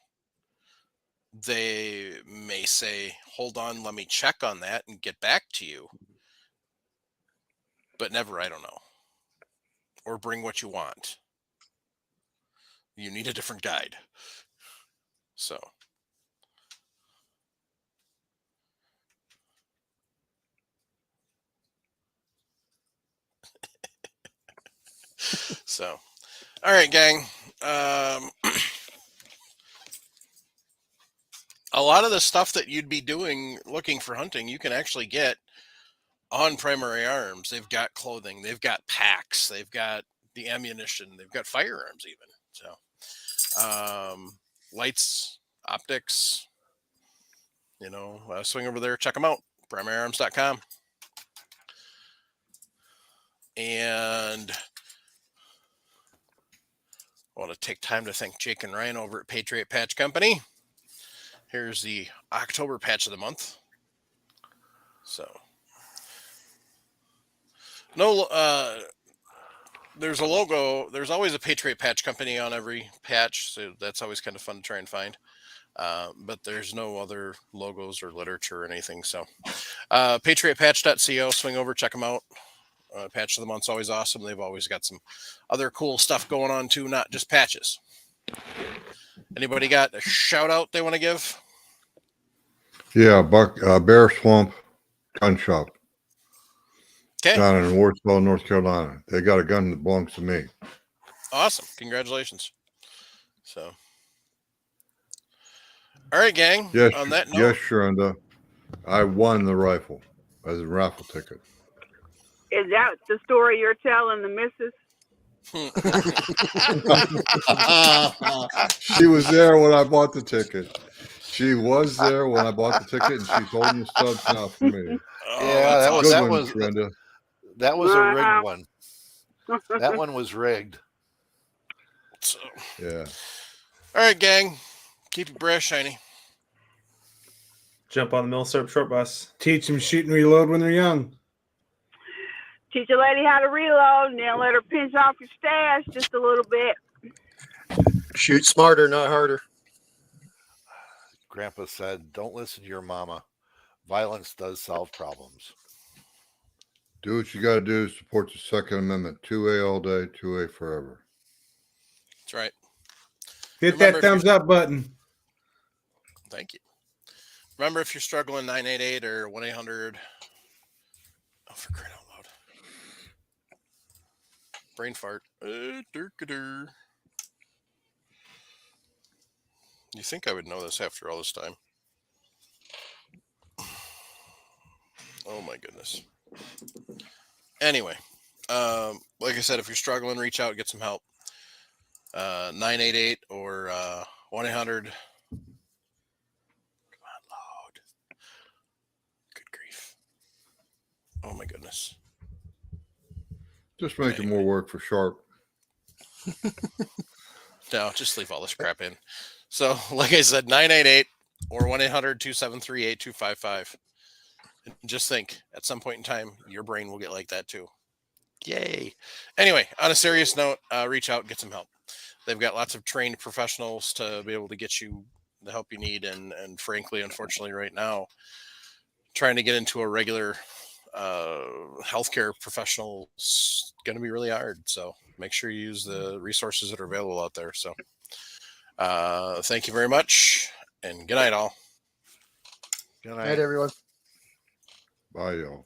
They may say, hold on, let me check on that and get back to you. But never, I don't know. Or bring what you want. You need a different guide. So. So, all right, gang. A lot of the stuff that you'd be doing looking for hunting, you can actually get on Primary Arms. They've got clothing, they've got packs, they've got the ammunition, they've got firearms even. So, lights, optics, swing over there, check them out, primaryarms.com. And I want to take time to thank Jake and Ryan over at Patriot Patch Company. Here's the October patch of the month. So, there's a logo. There's always a Patriot Patch Company on every patch, so that's always kind of fun to try and find. But there's no other logos or literature or anything. So, patriotpatch.co, swing over, check them out. Patch of the month's always awesome. They've always got some other cool stuff going on too, not just patches. Anybody got a shout out they want to give? Yeah, Bear Swamp Gun Shop Okay, down in Warsaw, North Carolina. They got a gun that belongs to me. awesome. Congratulations. So, all right, gang. Yes, On that note, yes, Sharonda. I won the rifle as a raffle ticket. Is that the story you're telling the missus? She was there when I bought the ticket. She was there when I bought the ticket, and she's holding the stubs now for me. Yeah, that's that awesome. was Brenda. that was a Uh-huh. rigged one. That one was rigged. So, Yeah. all right, gang. Keep your breath shiny. Jump on the milsurp short bus. Teach them shoot and reload when they're young. Teach a lady how to reload and then let her pinch off your stash just a little bit. Shoot smarter, not harder. Grandpa said, "Don't listen to your mama. Violence does solve problems." Do what you got to do to support the Second Amendment. 2A all day, 2A forever. That's right. Hit Remember, that thumbs up button. Thank you. Remember, if you're struggling, 988 or 1-800. Oh, for crying out loud. Brain fart. You think I would know this after all this time? Oh my goodness. Anyway, like I said, if you're struggling, reach out, get some help. 988 or 1-800. Come on, loud. Good grief. Oh my goodness. Just making more work for Sharp. No, just leave all this crap in. So, like I said, 988 or 1-800-273-8255. And just think, at some point in time, your brain will get like that too. Yay. Anyway, on a serious note, reach out, get some help. They've got lots of trained professionals to be able to get you the help you need. And frankly, unfortunately, right now, trying to get into a regular healthcare professional is going to be really hard. So make sure you use the resources that are available out there. So thank you very much, and good night, all. Good Night, night. everyone. Bye, y'all.